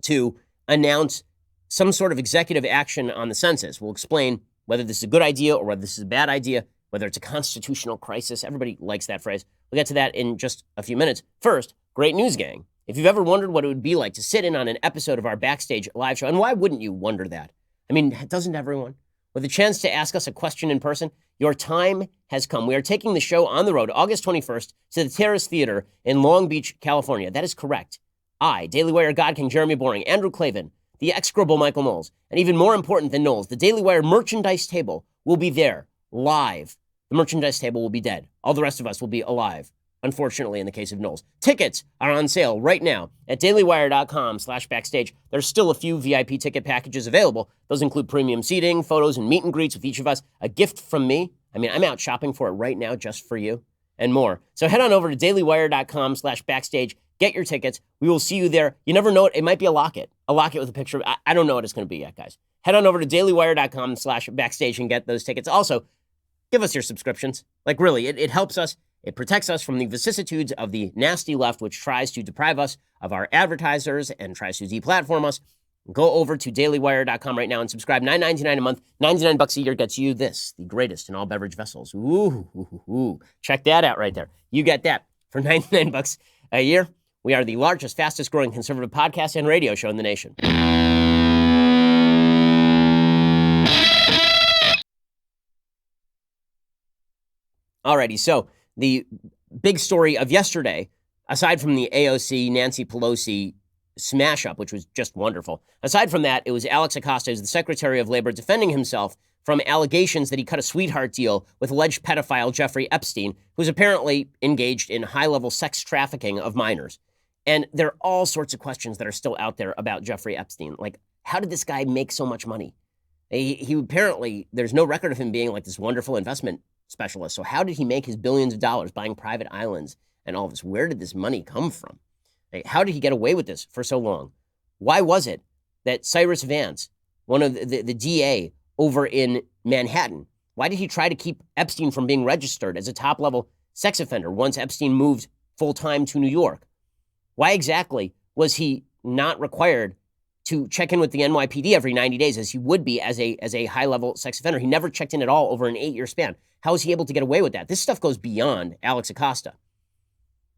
to announce some sort of executive action on the census. We'll explain whether this is a good idea or whether this is a bad idea, whether it's a constitutional crisis. Everybody likes that phrase. We'll get to that in just a few minutes. First, great news, gang. If you've ever wondered what it would be like to sit in on an episode of our Backstage live show, and why wouldn't you wonder that? I mean, doesn't everyone? With a chance to ask us a question in person, your time has come. We are taking the show on the road August 21st to the Terrace Theater in Long Beach, California. That is correct. I, Daily Wire God King Jeremy Boring, Andrew Klavan, the execrable Michael Knowles, and even more important than Knowles, the Daily Wire merchandise table will be there, live. The merchandise table will be dead. All the rest of us will be alive. unfortunately, in the case of Knowles. Tickets are on sale right now at dailywire.com/backstage. There's still a few VIP ticket packages available. Those include premium seating, photos, and meet and greets with each of us, a gift from me. I mean, I'm out shopping for it right now just for you, and more. So head on over to dailywire.com/backstage. Get your tickets. We will see you there. You never know it might be a locket with a picture. I don't know what it's going to be yet, guys. Head on over to dailywire.com/backstage and get those tickets. Also, give us your subscriptions. Like, really, it helps us. It protects us from the vicissitudes of the nasty left, which tries to deprive us of our advertisers and tries to deplatform us. Go over to dailywire.com right now and subscribe. $9.99 a month, $99 a year gets you this, the greatest in all beverage vessels. Ooh. Check that out right there. You get that for $99 a year. We are the largest, fastest growing conservative podcast and radio show in the nation. Alrighty, so the big story of yesterday, aside from the AOC Nancy Pelosi smash up, which was just wonderful, aside from that, it was Alex Acosta, who's the Secretary of Labor, defending himself from allegations that he cut a sweetheart deal with alleged pedophile Jeffrey Epstein, who's apparently engaged in high-level sex trafficking of minors. And there are all sorts of questions that are still out there about Jeffrey Epstein. Like, how did this guy make so much money? He apparently, there's no record of him being like this wonderful investment specialist. So how did he make his billions of dollars buying private islands and all this? Where did this money come from? How did he get away with this for so long? Why was it that Cyrus Vance, one of the DA over in Manhattan, why did he try to keep Epstein from being registered as a top-level sex offender once Epstein moved full-time to New York? Why exactly was he not required to check in with the NYPD every 90 days as he would be as a high-level sex offender? He never checked in at all over an 8-year span. How is he able to get away with that? This stuff goes beyond Alex Acosta.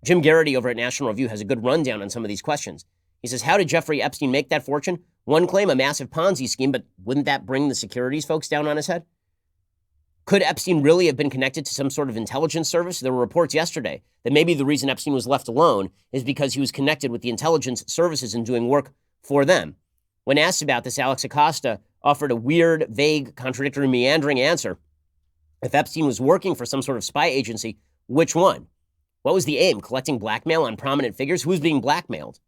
Jim Garrity over at National Review has a good rundown on some of these questions. He says, how did Jeffrey Epstein make that fortune? One claim, a massive Ponzi scheme, but wouldn't that bring the securities folks down on his head? Could Epstein really have been connected to some sort of intelligence service? There were reports yesterday that maybe the reason Epstein was left alone is because he was connected with the intelligence services and doing work for them. When asked about this, Alex Acosta offered a weird, vague, contradictory, meandering answer. If Epstein was working for some sort of spy agency, which one? What was the aim? Collecting blackmail on prominent figures? Who's being blackmailed?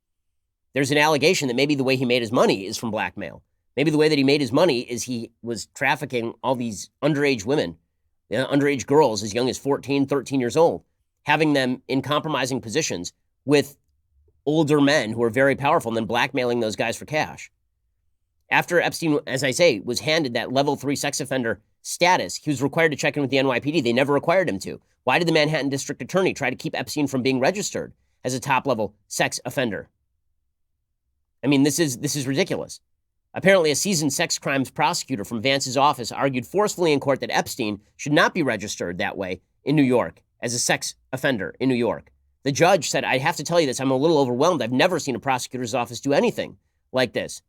There's an allegation that maybe the way he made his money is from blackmail. Maybe the way that he made his money is he was trafficking all these underage women, underage girls as young as 14, 13 years old, having them in compromising positions with older men who are very powerful and then blackmailing those guys for cash. After Epstein, as I say, was handed that level 3 sex offender status, he was required to check in with the NYPD. They never required him to. Why did the Manhattan District Attorney try to keep Epstein from being registered as a top-level sex offender? I mean, this is ridiculous. Apparently, a seasoned sex crimes prosecutor from Vance's office argued forcefully in court that Epstein should not be registered that way in New York as a sex offender in New York. The judge said, I have to tell you this, I'm a little overwhelmed. I've never seen a prosecutor's office do anything like this.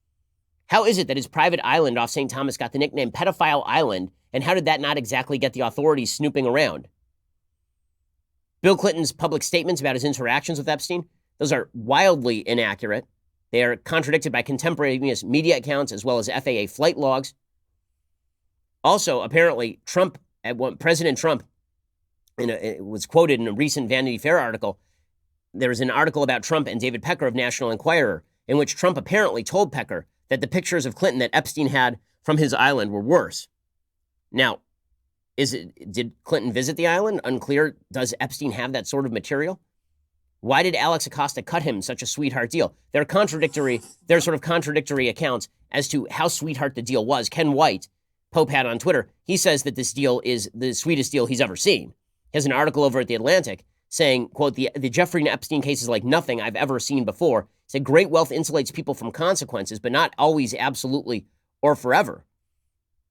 How is it that his private island off St. Thomas got the nickname Pedophile Island, and how did that not exactly get the authorities snooping around? Bill Clinton's public statements about his interactions with Epstein, those are wildly inaccurate. They are contradicted by contemporaneous media accounts as well as FAA flight logs. Also, apparently, President Trump, it was quoted in a recent Vanity Fair article. There was an article about Trump and David Pecker of National Enquirer, in which Trump apparently told Pecker that the pictures of Clinton that Epstein had from his island were worse. Now, did Clinton visit the island? Unclear. Does Epstein have that sort of material? Why did Alex Acosta cut him such a sweetheart deal? There are sort of contradictory accounts as to how sweetheart the deal was. Ken White, Pope had on Twitter, he says that this deal is the sweetest deal he's ever seen. He has an article over at The Atlantic saying, quote, the Jeffrey Epstein case is like nothing I've ever seen before. He said, great wealth insulates people from consequences, but not always absolutely or forever.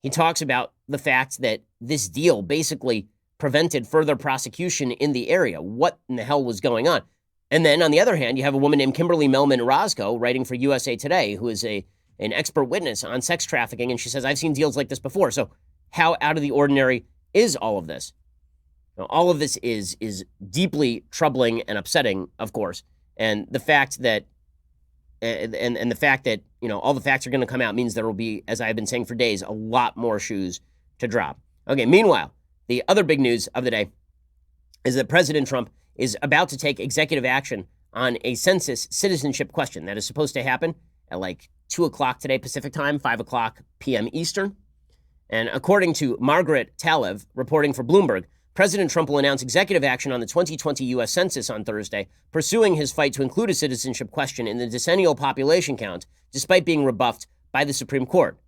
He talks about the fact that this deal basically prevented further prosecution in the area. What in the hell was going on? And then on the other hand, you have a woman named Kimberly Melman Roscoe writing for USA Today, who is an expert witness on sex trafficking. And she says, I've seen deals like this before. So how out of the ordinary is all of this? Now, all of this is deeply troubling and upsetting, of course. And the fact that and the fact that, all the facts are going to come out means there will be, as I've been saying for days, a lot more shoes to drop. Okay, meanwhile, the other big news of the day is that President Trump is about to take executive action on a census citizenship question that is supposed to happen at like 2 o'clock today Pacific time, 5 o'clock p.m. Eastern. And according to Margaret Talev, reporting for Bloomberg, President Trump will announce executive action on the 2020 U.S. Census on Thursday, pursuing his fight to include a citizenship question in the decennial population count, despite being rebuffed by the Supreme Court.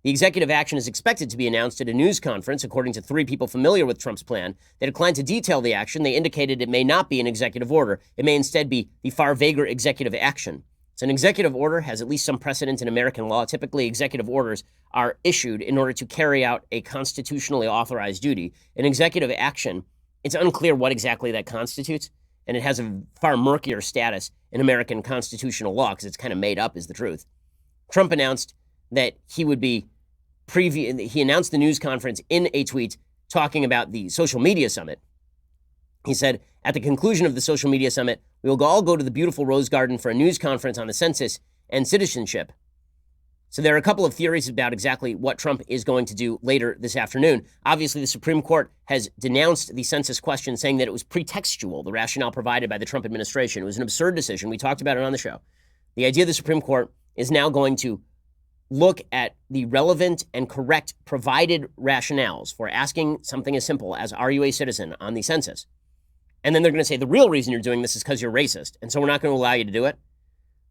The executive action is expected to be announced at a news conference, according to 3 people familiar with Trump's plan. They declined to detail the action. They indicated it may not be an executive order. It may instead be the far vaguer executive action. So an executive order has at least some precedent in American law. Typically, executive orders are issued in order to carry out a constitutionally authorized duty. An executive action, it's unclear what exactly that constitutes, and it has a far murkier status in American constitutional law because it's kind of made up, is the truth. Trump announced that he would be he announced the news conference in a tweet talking about the social media summit. He said, at the conclusion of the social media summit, we will all go to the beautiful Rose Garden for a news conference on the census and citizenship. So there are a couple of theories about exactly what Trump is going to do later this afternoon. Obviously, the Supreme Court has denounced the census question, saying that it was pretextual, the rationale provided by the Trump administration. It was an absurd decision. We talked about it on the show. The idea of the Supreme Court is now going to look at the relevant and correct provided rationales for asking something as simple as, are you a citizen on the census? And then they're going to say, the real reason you're doing this is because you're racist, and so we're not going to allow you to do it.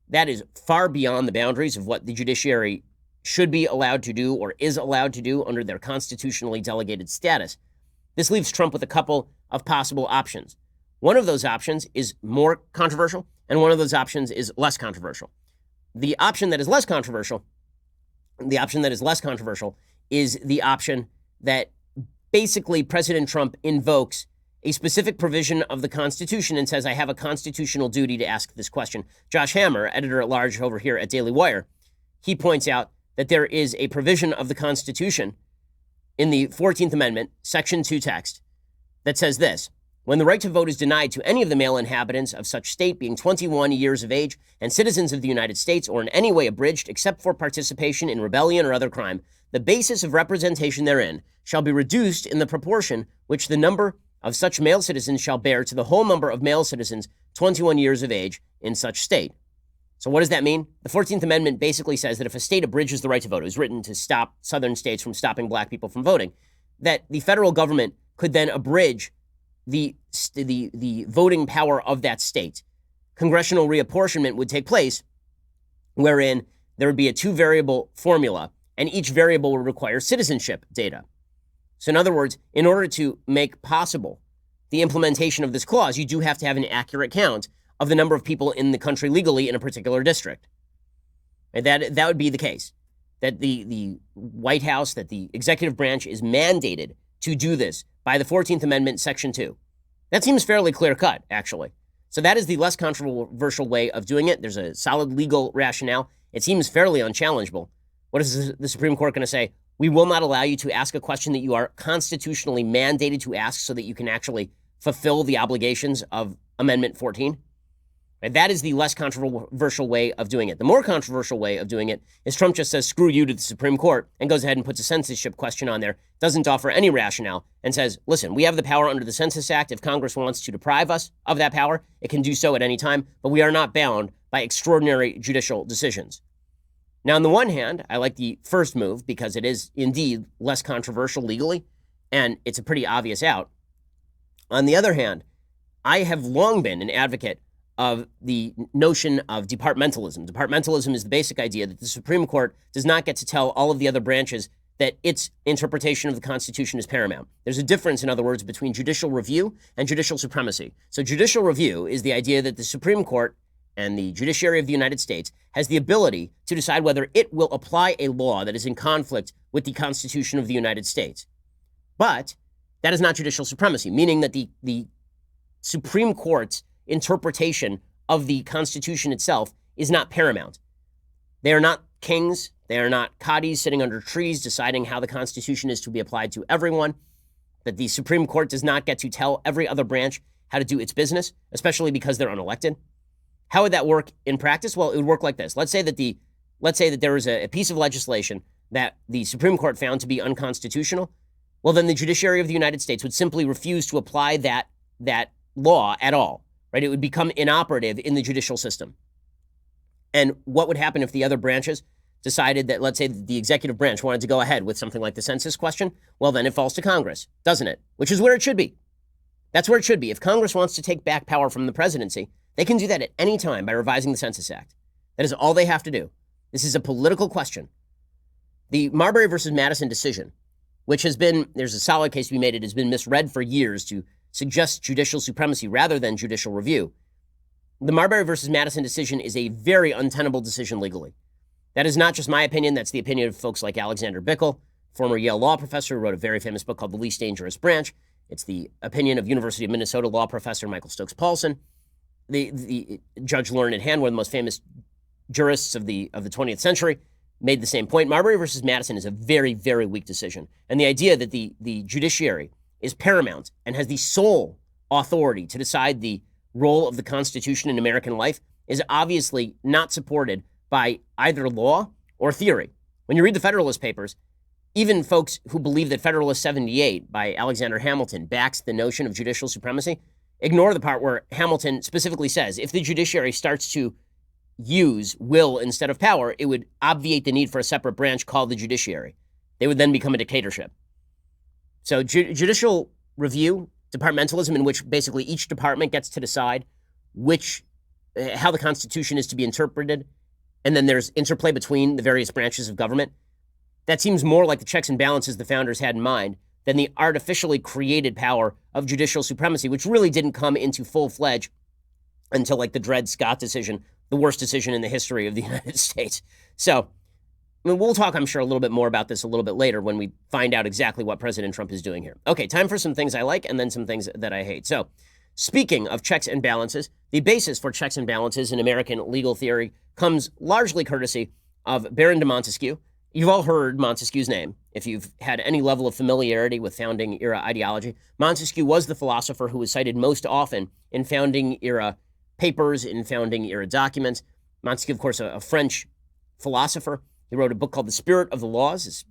That is far beyond the boundaries of what the judiciary should be allowed to do or is allowed to do under their constitutionally delegated status. This leaves Trump with a couple of possible options. One of those options is more controversial, and one of those options is less controversial. The option that is less controversial is the option that basically President Trump invokes a specific provision of the Constitution and says, I have a constitutional duty to ask this question. Josh Hammer, editor-at-large over here at Daily Wire, he points out that there is a provision of the Constitution in the 14th Amendment, Section 2 text, that says this: when the right to vote is denied to any of the male inhabitants of such state being 21 years of age and citizens of the United States, or in any way abridged except for participation in rebellion or other crime, the basis of representation therein shall be reduced in the proportion which the number of such male citizens shall bear to the whole number of male citizens 21 years of age in such state. So what does that mean? The 14th Amendment basically says that if a state abridges the right to vote, it was written to stop southern states from stopping black people from voting, that the federal government could then abridge the voting power of that state. Congressional reapportionment would take place, wherein there would be a 2-variable formula, and each variable would require citizenship data. So in other words, in order to make possible the implementation of this clause, you do have to have an accurate count of the number of people in the country legally in a particular district. And that would be the case, that the White House, that the executive branch is mandated to do this by the 14th Amendment, Section 2. That seems fairly clear-cut, actually. So that is the less controversial way of doing it. There's a solid legal rationale. It seems fairly unchallengeable. What is the Supreme Court going to say? We will not allow you to ask a question that you are constitutionally mandated to ask so that you can actually fulfill the obligations of Amendment 14. And that is the less controversial way of doing it. The more controversial way of doing it is Trump just says, screw you to the Supreme Court, and goes ahead and puts a censorship question on there, doesn't offer any rationale, and says, listen, we have the power under the Census Act. If Congress wants to deprive us of that power, it can do so at any time, but we are not bound by extraordinary judicial decisions. Now, on the one hand, I like the first move because it is indeed less controversial legally, and it's a pretty obvious out. On the other hand, I have long been an advocate of the notion of departmentalism. Departmentalism is the basic idea that the Supreme Court does not get to tell all of the other branches that its interpretation of the Constitution is paramount. There's a difference, in other words, between judicial review and judicial supremacy. So judicial review is the idea that the Supreme Court and the judiciary of the United States has the ability to decide whether it will apply a law that is in conflict with the Constitution of the United States. But that is not judicial supremacy, meaning that the Supreme Court's interpretation of the Constitution itself is not paramount. They are not kings. They are not cadis sitting under trees deciding how the Constitution is to be applied to everyone. That the Supreme Court does not get to tell every other branch how to do its business, especially because they're unelected. How would that work in practice? Well, it would work like this. Let's say that there was a piece of legislation that the Supreme Court found to be unconstitutional. Well, then the judiciary of the United States would simply refuse to apply that law at all, right? It would become inoperative in the judicial system. And what would happen if the other branches decided that, let's say, the executive branch wanted to go ahead with something like the census question? Well, then it falls to Congress, doesn't it? Which is where it should be. That's where it should be. If Congress wants to take back power from the presidency, they can do that at any time by revising the Census Act. That is all they have to do. This is a political question. The Marbury versus Madison decision, which has been, there's a solid case to be made, it has been misread for years to suggest judicial supremacy rather than judicial review. The Marbury versus Madison decision is a very untenable decision legally. That is not just my opinion. That's the opinion of folks like Alexander Bickel, former Yale law professor who wrote a very famous book called The Least Dangerous Branch. It's the opinion of University of Minnesota law professor Michael Stokes Paulson, the Judge Learned Hand, one of the most famous jurists of the 20th century, made the same point. Marbury versus Madison is a very, very weak decision. And the idea that the judiciary is paramount and has the sole authority to decide the role of the Constitution in American life is obviously not supported by either law or theory. When you read the Federalist Papers, even folks who believe that Federalist 78 by Alexander Hamilton backs the notion of judicial supremacy ignore the part where Hamilton specifically says if the judiciary starts to use will instead of power, it would obviate the need for a separate branch called the judiciary. They would then become a dictatorship. So judicial review, departmentalism, in which basically each department gets to decide how the Constitution is to be interpreted, and then there's interplay between the various branches of government. That seems more like the checks and balances the founders had in mind than the artificially created power of judicial supremacy, which really didn't come into full-fledged until like the Dred Scott decision, the worst decision in the history of the United States. So we'll talk, I'm sure, a little bit more about this a little bit later when we find out exactly what President Trump is doing here. Okay, time for some things I like and then some things that I hate. So speaking of checks and balances, the basis for checks and balances in American legal theory comes largely courtesy of Baron de Montesquieu. You've all heard Montesquieu's name if you've had any level of familiarity with founding era ideology. Montesquieu was the philosopher who was cited most often in founding era papers, in founding era documents. Montesquieu, of course, a French philosopher. He wrote a book called The Spirit of the Laws. It's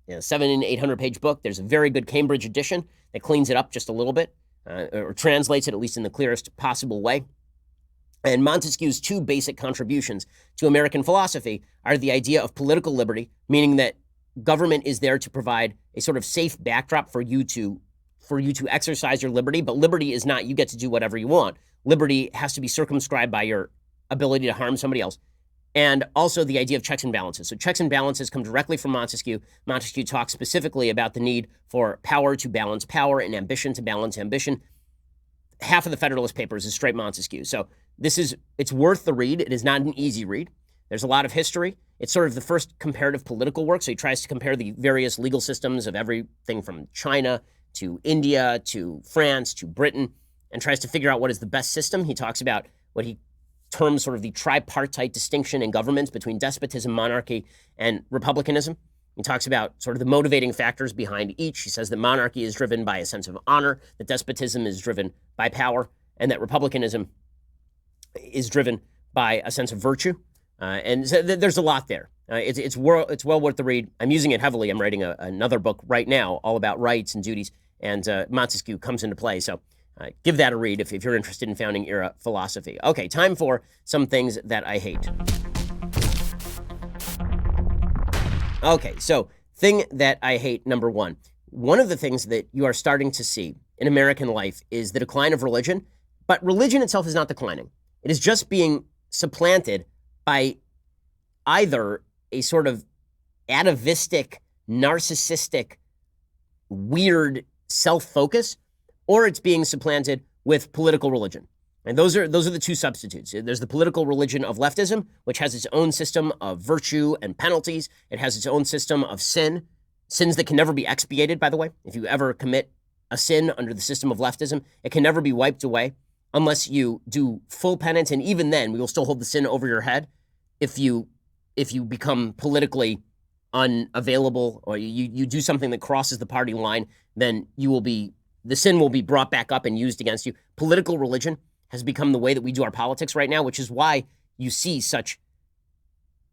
a 700 and 800 page book. There's a very good Cambridge edition that cleans it up just a little bit, or translates it at least in the clearest possible way. And Montesquieu's two basic contributions to American philosophy are the idea of political liberty, meaning that government is there to provide a sort of safe backdrop for you to exercise your liberty, but liberty is not you get to do whatever you want. Liberty has to be circumscribed by your ability to harm somebody else. And also the idea of checks and balances. So checks and balances come directly from Montesquieu. Montesquieu talks specifically about the need for power to balance power and ambition to balance ambition. Half of the Federalist Papers is straight Montesquieu. So it's worth the read. It is not an easy read. There's a lot of history. It's sort of the first comparative political work. So he tries to compare the various legal systems of everything from China to India to France to Britain and tries to figure out what is the best system. He talks about what he terms sort of the tripartite distinction in governments between despotism, monarchy, and republicanism. He talks about sort of the motivating factors behind each. He says that monarchy is driven by a sense of honor, that despotism is driven by power, and that republicanism is driven by a sense of virtue. And so there's a lot there. It's well worth the read. I'm using it heavily. I'm writing another book right now all about rights and duties, and Montesquieu comes into play. So give that a read if you're interested in founding era philosophy. Okay, time for some things that I hate. Okay, so thing that I hate, number one. One of the things that you are starting to see in American life is the decline of religion, but religion itself is not declining. It is just being supplanted by either a sort of atavistic, narcissistic, weird self-focus, or it's being supplanted with political religion. And those are the two substitutes. There's the political religion of leftism, which has its own system of virtue and penalties. It has its own system of sins that can never be expiated, by the way. If you ever commit a sin under the system of leftism, it can never be wiped away unless you do full penance. And even then, we will still hold the sin over your head. If you become politically unavailable or you do something that crosses the party line, then the sin will be brought back up and used against you. Political religion has become the way that we do our politics right now, which is why you see such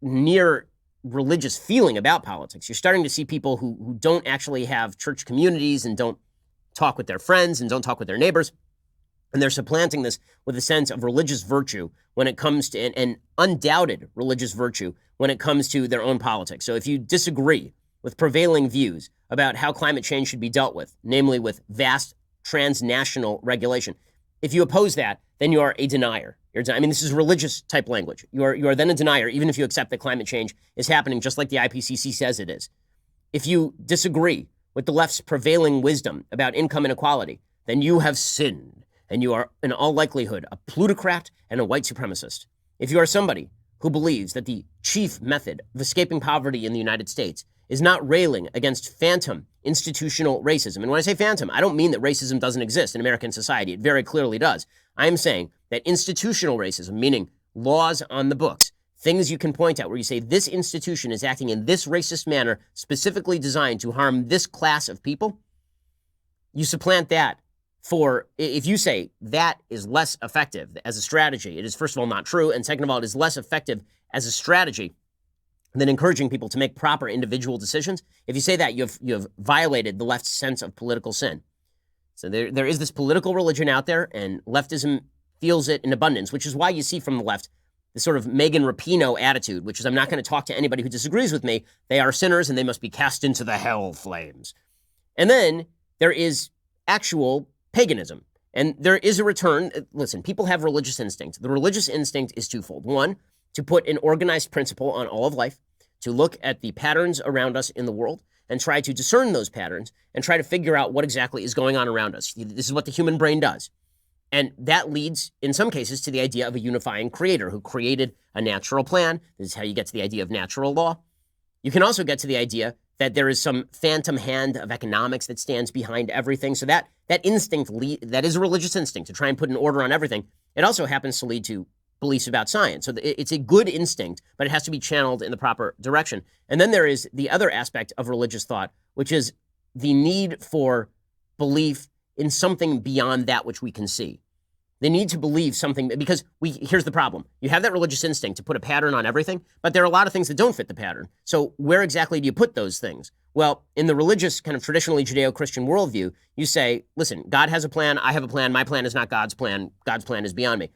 near religious feeling about politics. You're starting to see people who don't actually have church communities and don't talk with their friends and don't talk with their neighbors. And they're supplanting this with a sense of religious virtue when it comes to, and undoubted religious virtue when it comes to their own politics. So if you disagree with prevailing views about how climate change should be dealt with, namely with vast transnational regulation, if you oppose that, then you are a denier. I mean, this is religious type language. You are then a denier, even if you accept that climate change is happening just like the IPCC says it is. If you disagree with the left's prevailing wisdom about income inequality, then you have sinned, and you are, in all likelihood, a plutocrat and a white supremacist. If you are somebody who believes that the chief method of escaping poverty in the United States is not railing against phantom institutional racism, and when I say phantom, I don't mean that racism doesn't exist in American society. It very clearly does. I am saying that institutional racism, meaning laws on the books, things you can point out where you say this institution is acting in this racist manner specifically designed to harm this class of people, you supplant that for, if you say that is less effective as a strategy, it is first of all not true, and second of all, it is less effective as a strategy than encouraging people to make proper individual decisions. If you say that, you have violated the left's sense of political sin. So there is this political religion out there, and leftism feels it in abundance, which is why you see from the left this sort of Megan Rapinoe attitude, which is I'm not going to talk to anybody who disagrees with me. They are sinners and they must be cast into the hell flames. And then there is actual paganism. And there is a return. Listen, people have religious instinct. The religious instinct is twofold. One, to put an organized principle on all of life, to look at the patterns around us in the world and try to discern those patterns and try to figure out what exactly is going on around us. This is what the human brain does. And that leads, in some cases, to the idea of a unifying creator who created a natural plan. This is how you get to the idea of natural law. You can also get to the idea that there is some phantom hand of economics that stands behind everything. So that instinct, that is a religious instinct to try and put an order on everything. It also happens to lead to beliefs about science. So it's a good instinct, but it has to be channeled in the proper direction. And then there is the other aspect of religious thought, which is the need for belief in something beyond that which we can see. They need to believe something, because here's the problem. You have that religious instinct to put a pattern on everything, but there are a lot of things that don't fit the pattern. So where exactly do you put those things? Well, in the religious, kind of traditionally Judeo-Christian worldview, you say, listen, God has a plan, I have a plan, my plan is not God's plan is beyond me.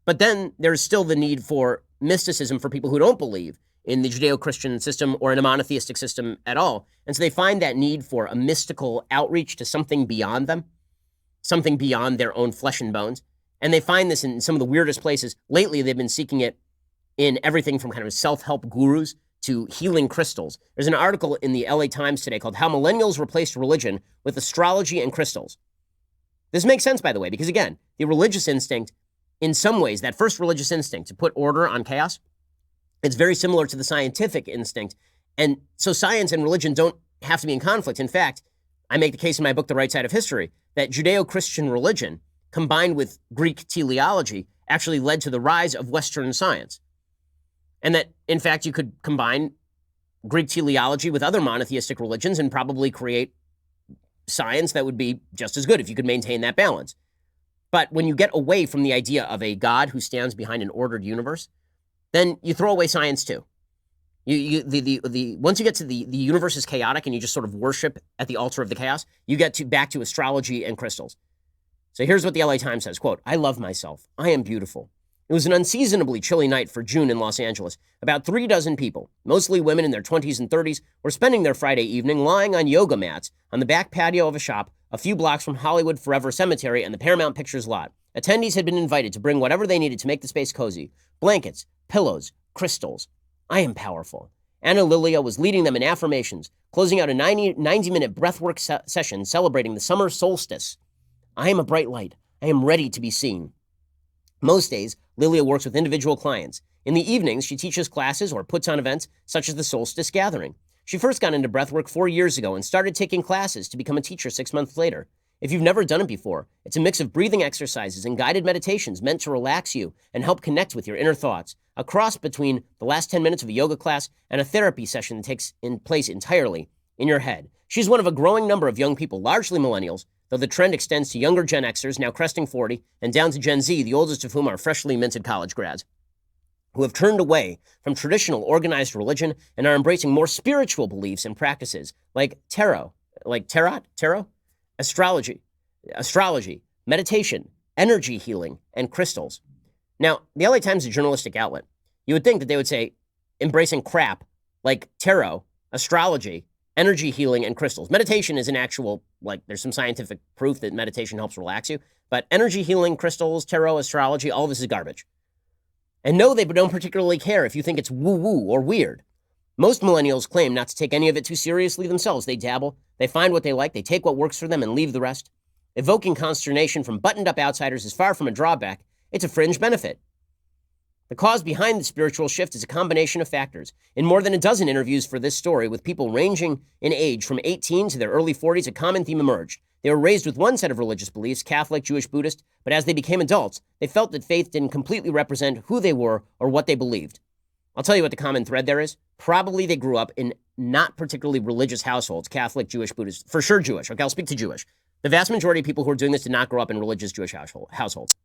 But then there's still the need for mysticism for people who don't believe in the Judeo-Christian system or in a monotheistic system at all. And so they find that need for a mystical outreach to something beyond them, something beyond their own flesh and bones. And they find this in some of the weirdest places. Lately, they've been seeking it in everything from kind of self-help gurus to healing crystals. There's an article in the LA Times today called How Millennials Replaced Religion with Astrology and Crystals. This makes sense, by the way, because again, the religious instinct, in some ways, that first religious instinct to put order on chaos, it's very similar to the scientific instinct. And so science and religion don't have to be in conflict. In fact, I make the case in my book, The Right Side of History, that Judeo-Christian religion combined with Greek teleology actually led to the rise of Western science. And that, in fact, you could combine Greek teleology with other monotheistic religions and probably create science that would be just as good if you could maintain that balance. But when you get away from the idea of a God who stands behind an ordered universe, then you throw away science too. Once you get to the universe is chaotic and you just sort of worship at the altar of the chaos, you get back to astrology and crystals. So here's what the LA Times says, quote, I love myself. I am beautiful. It was an unseasonably chilly night for June in Los Angeles. About 36 people, mostly women in their 20s and 30s, were spending their Friday evening lying on yoga mats on the back patio of a shop a few blocks from Hollywood Forever Cemetery and the Paramount Pictures lot. Attendees had been invited to bring whatever they needed to make the space cozy. Blankets, pillows, crystals. I am powerful. Anna Lilia was leading them in affirmations, closing out a 90-minute breathwork session celebrating the summer solstice. I am a bright light. I am ready to be seen. Most days, Lilia works with individual clients. In the evenings, she teaches classes or puts on events such as the Solstice Gathering. She first got into breathwork 4 years ago and started taking classes to become a teacher 6 months later. If you've never done it before, it's a mix of breathing exercises and guided meditations meant to relax you and help connect with your inner thoughts. A cross between the last 10 minutes of a yoga class and a therapy session that takes place entirely in your head. She's one of a growing number of young people, largely millennials, though the trend extends to younger Gen Xers, now cresting 40, and down to Gen Z, the oldest of whom are freshly minted college grads, who have turned away from traditional organized religion and are embracing more spiritual beliefs and practices like tarot, astrology, meditation, energy healing, and crystals. Now, the LA Times is a journalistic outlet. You would think that they would say embracing crap like tarot, astrology, energy healing, and crystals. Meditation is an actual, there's some scientific proof that meditation helps relax you, but energy healing, crystals, tarot, astrology, all this is garbage. And no, they don't particularly care if you think it's woo-woo or weird. Most millennials claim not to take any of it too seriously themselves. They dabble, they find what they like, they take what works for them and leave the rest. Evoking consternation from buttoned-up outsiders is far from a drawback. It's a fringe benefit. The cause behind the spiritual shift is a combination of factors. In more than a dozen interviews for this story with people ranging in age from 18 to their early 40s, a common theme emerged. They were raised with one set of religious beliefs, Catholic, Jewish, Buddhist, but as they became adults, they felt that faith didn't completely represent who they were or what they believed. I'll tell you what the common thread there is. Probably they grew up in not particularly religious households, Catholic, Jewish, Buddhist, for sure Jewish. Okay, I'll speak to Jewish. The vast majority of people who are doing this did not grow up in religious Jewish households.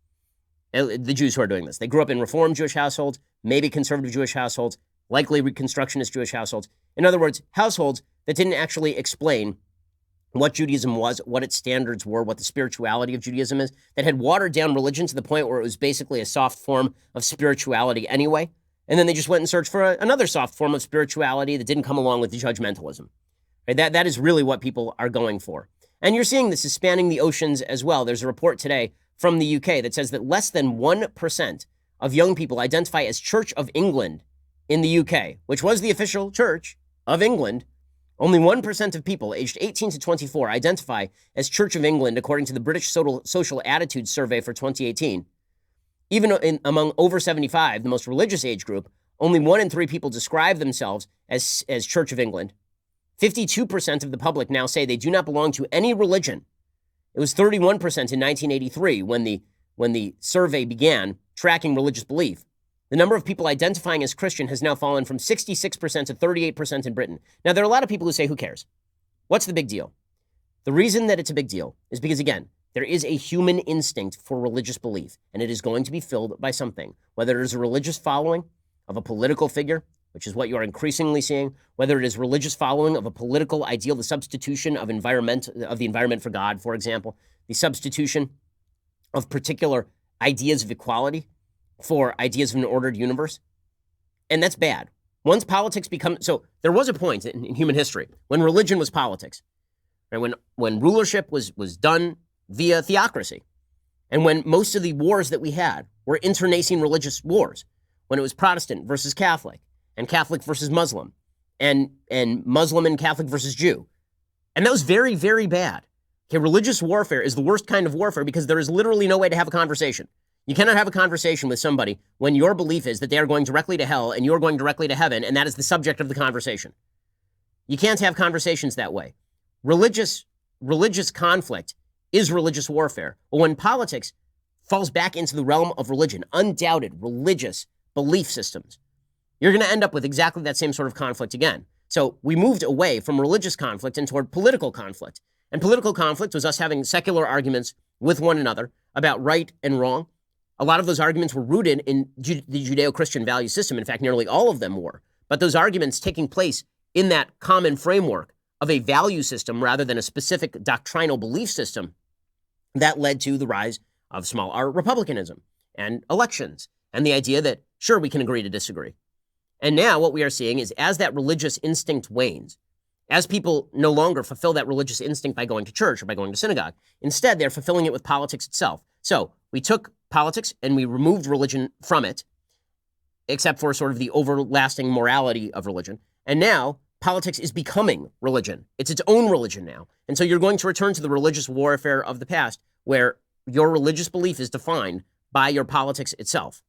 The Jews who are doing this. They grew up in Reformed Jewish households, maybe conservative Jewish households, likely Reconstructionist Jewish households. In other words, households that didn't actually explain what Judaism was, what its standards were, what the spirituality of Judaism is, that had watered down religion to the point where it was basically a soft form of spirituality anyway. And then they just went and searched for another soft form of spirituality that didn't come along with the judgmentalism. Right? That is really what people are going for. And you're seeing this is spanning the oceans as well. There's a report today from the UK that says that less than 1% of young people identify as Church of England in the UK, which was the official Church of England. Only 1% of people aged 18 to 24 identify as Church of England, according to the British Social Attitudes Survey for 2018. Even among over 75, the most religious age group, only 1 in 3 people describe themselves as Church of England. 52% of the public now say they do not belong to any religion. It was 31% in 1983 when the survey began tracking religious belief. The number of people identifying as Christian has now fallen from 66% to 38% in Britain. Now, there are a lot of people who say, who cares? What's the big deal? The reason that it's a big deal is because, again, there is a human instinct for religious belief, and it is going to be filled by something, whether it is a religious following of a political figure, which is what you are increasingly seeing, whether it is religious following of a political ideal, the substitution of the environment for God, for example, the substitution of particular ideas of equality for ideas of an ordered universe. And that's bad. Once politics so there was a point in human history when religion was politics, right? When rulership was done via theocracy, and when most of the wars that we had were internecine religious wars, when it was Protestant versus Catholic, and Catholic versus Muslim, and Muslim and Catholic versus Jew. And that was very, very bad. Okay, religious warfare is the worst kind of warfare because there is literally no way to have a conversation. You cannot have a conversation with somebody when your belief is that they are going directly to hell and you're going directly to heaven, and that is the subject of the conversation. You can't have conversations that way. Religious conflict is religious warfare. But when politics falls back into the realm of religion, undoubted religious belief systems, you're going to end up with exactly that same sort of conflict again. So we moved away from religious conflict and toward political conflict. And political conflict was us having secular arguments with one another about right and wrong. A lot of those arguments were rooted in the Judeo-Christian value system. In fact, nearly all of them were. But those arguments taking place in that common framework of a value system rather than a specific doctrinal belief system, that led to the rise of small r republicanism and elections and the idea that, sure, we can agree to disagree. And now what we are seeing is as that religious instinct wanes, as people no longer fulfill that religious instinct by going to church or by going to synagogue, instead they're fulfilling it with politics itself. So we took politics and we removed religion from it, except for sort of the overlasting morality of religion. And now politics is becoming religion. It's its own religion now. And so you're going to return to the religious warfare of the past where your religious belief is defined by your politics itself.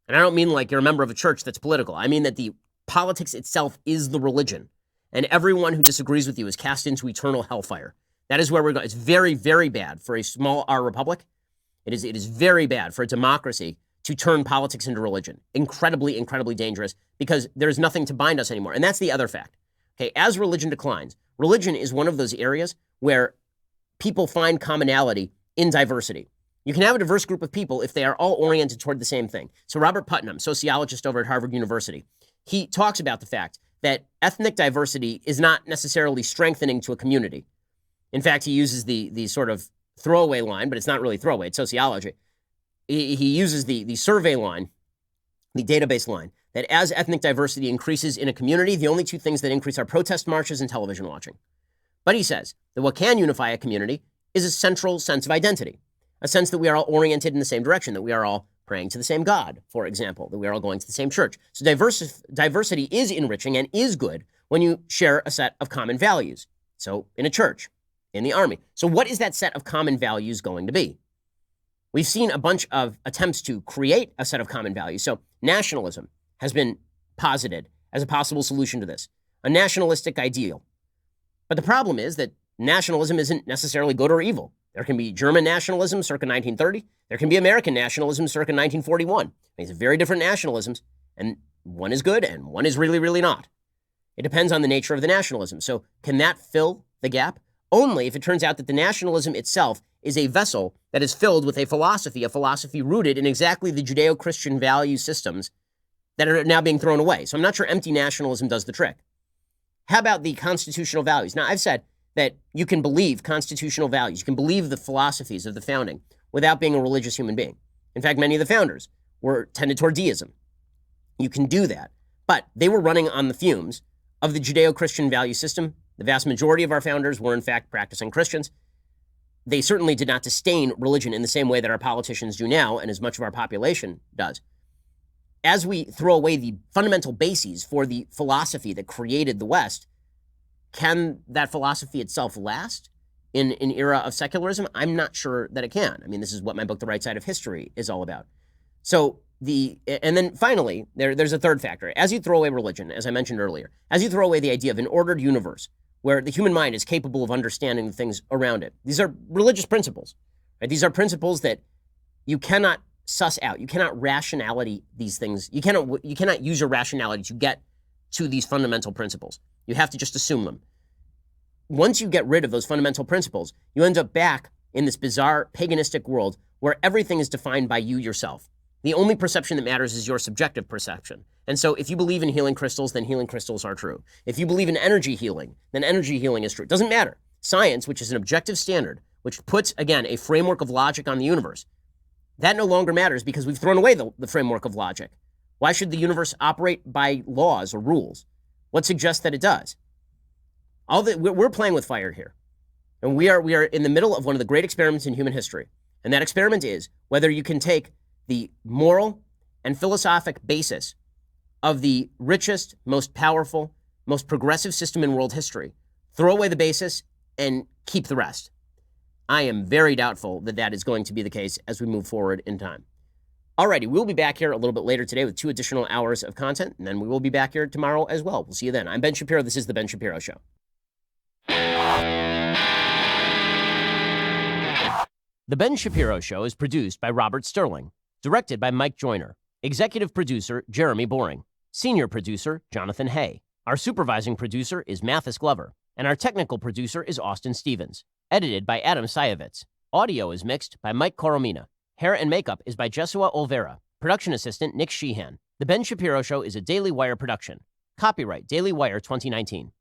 And I don't mean like you're a member of a church that's political. I mean that the politics itself is the religion. And everyone who disagrees with you is cast into eternal hellfire. That is where we're going. It's very, very bad for a small r republic. It is very bad for a democracy to turn politics into religion. Incredibly, incredibly dangerous because there's nothing to bind us anymore. And that's the other fact. Okay, as religion declines, religion is one of those areas where people find commonality in diversity. You can have a diverse group of people if they are all oriented toward the same thing. So Robert Putnam, sociologist over at Harvard University, he talks about the fact that ethnic diversity is not necessarily strengthening to a community. In fact, he uses the sort of throwaway line, but it's not really throwaway, it's sociology. He uses the survey line, the database line, that as ethnic diversity increases in a community, the only two things that increase are protest marches and television watching. But he says that what can unify a community is a central sense of identity, a sense that we are all oriented in the same direction, that we are all praying to the same God, for example, that we are all going to the same church. So diversity is enriching and is good when you share a set of common values. So in a church, in the army. So what is that set of common values going to be? We've seen a bunch of attempts to create a set of common values. So nationalism has been posited as a possible solution to this, a nationalistic ideal. But the problem is that nationalism isn't necessarily good or evil. There can be German nationalism circa 1930. There can be American nationalism circa 1941. These are very different nationalisms, and one is good and one is really, really not. It depends on the nature of the nationalism. So can that fill the gap? Only if it turns out that the nationalism itself is a vessel that is filled with a philosophy rooted in exactly the Judeo-Christian value systems that are now being thrown away. So I'm not sure empty nationalism does the trick. How about the constitutional values? Now, I've said that you can believe constitutional values. You can believe the philosophies of the founding without being a religious human being. In fact, many of the founders were tended toward deism. You can do that. But they were running on the fumes of the Judeo-Christian value system. The vast majority of our founders were, in fact, practicing Christians. They certainly did not disdain religion in the same way that our politicians do now, and as much of our population does. As we throw away the fundamental bases for the philosophy that created the West, can that philosophy itself last in an era of secularism? I'm not sure that it can. I mean, this is what my book, The Right Side of History, is all about. And then finally, there's a third factor. As you throw away religion, as I mentioned earlier, as you throw away the idea of an ordered universe where the human mind is capable of understanding the things around it, these are religious principles, right? These are principles that you cannot suss out. You cannot rationality these things. You cannot use your rationality to get to these fundamental principles. You have to just assume them. Once you get rid of those fundamental principles, you end up back in this bizarre paganistic world where everything is defined by you yourself. The only perception that matters is your subjective perception. And so if you believe in healing crystals, then healing crystals are true. If you believe in energy healing, then energy healing is true. It doesn't matter. Science, which is an objective standard, which puts, again, a framework of logic on the universe, that no longer matters because we've thrown away the framework of logic. Why should the universe operate by laws or rules? What suggests that it does? We're playing with fire here. And we are in the middle of one of the great experiments in human history. And that experiment is whether you can take the moral and philosophic basis of the richest, most powerful, most progressive system in world history, throw away the basis, and keep the rest. I am very doubtful that that is going to be the case as we move forward in time. Alrighty, we'll be back here a little bit later today with 2 additional hours of content, and then we will be back here tomorrow as well. We'll see you then. I'm Ben Shapiro. This is The Ben Shapiro Show. The Ben Shapiro Show is produced by Robert Sterling, directed by Mike Joyner, executive producer Jeremy Boring, senior producer Jonathan Hay. Our supervising producer is Mathis Glover, and our technical producer is Austin Stevens, edited by Adam Sayevitz. Audio is mixed by Mike Coromina. Hair and makeup is by Jesua Olvera. Production assistant Nick Sheehan. The Ben Shapiro Show is a Daily Wire production. Copyright Daily Wire 2019.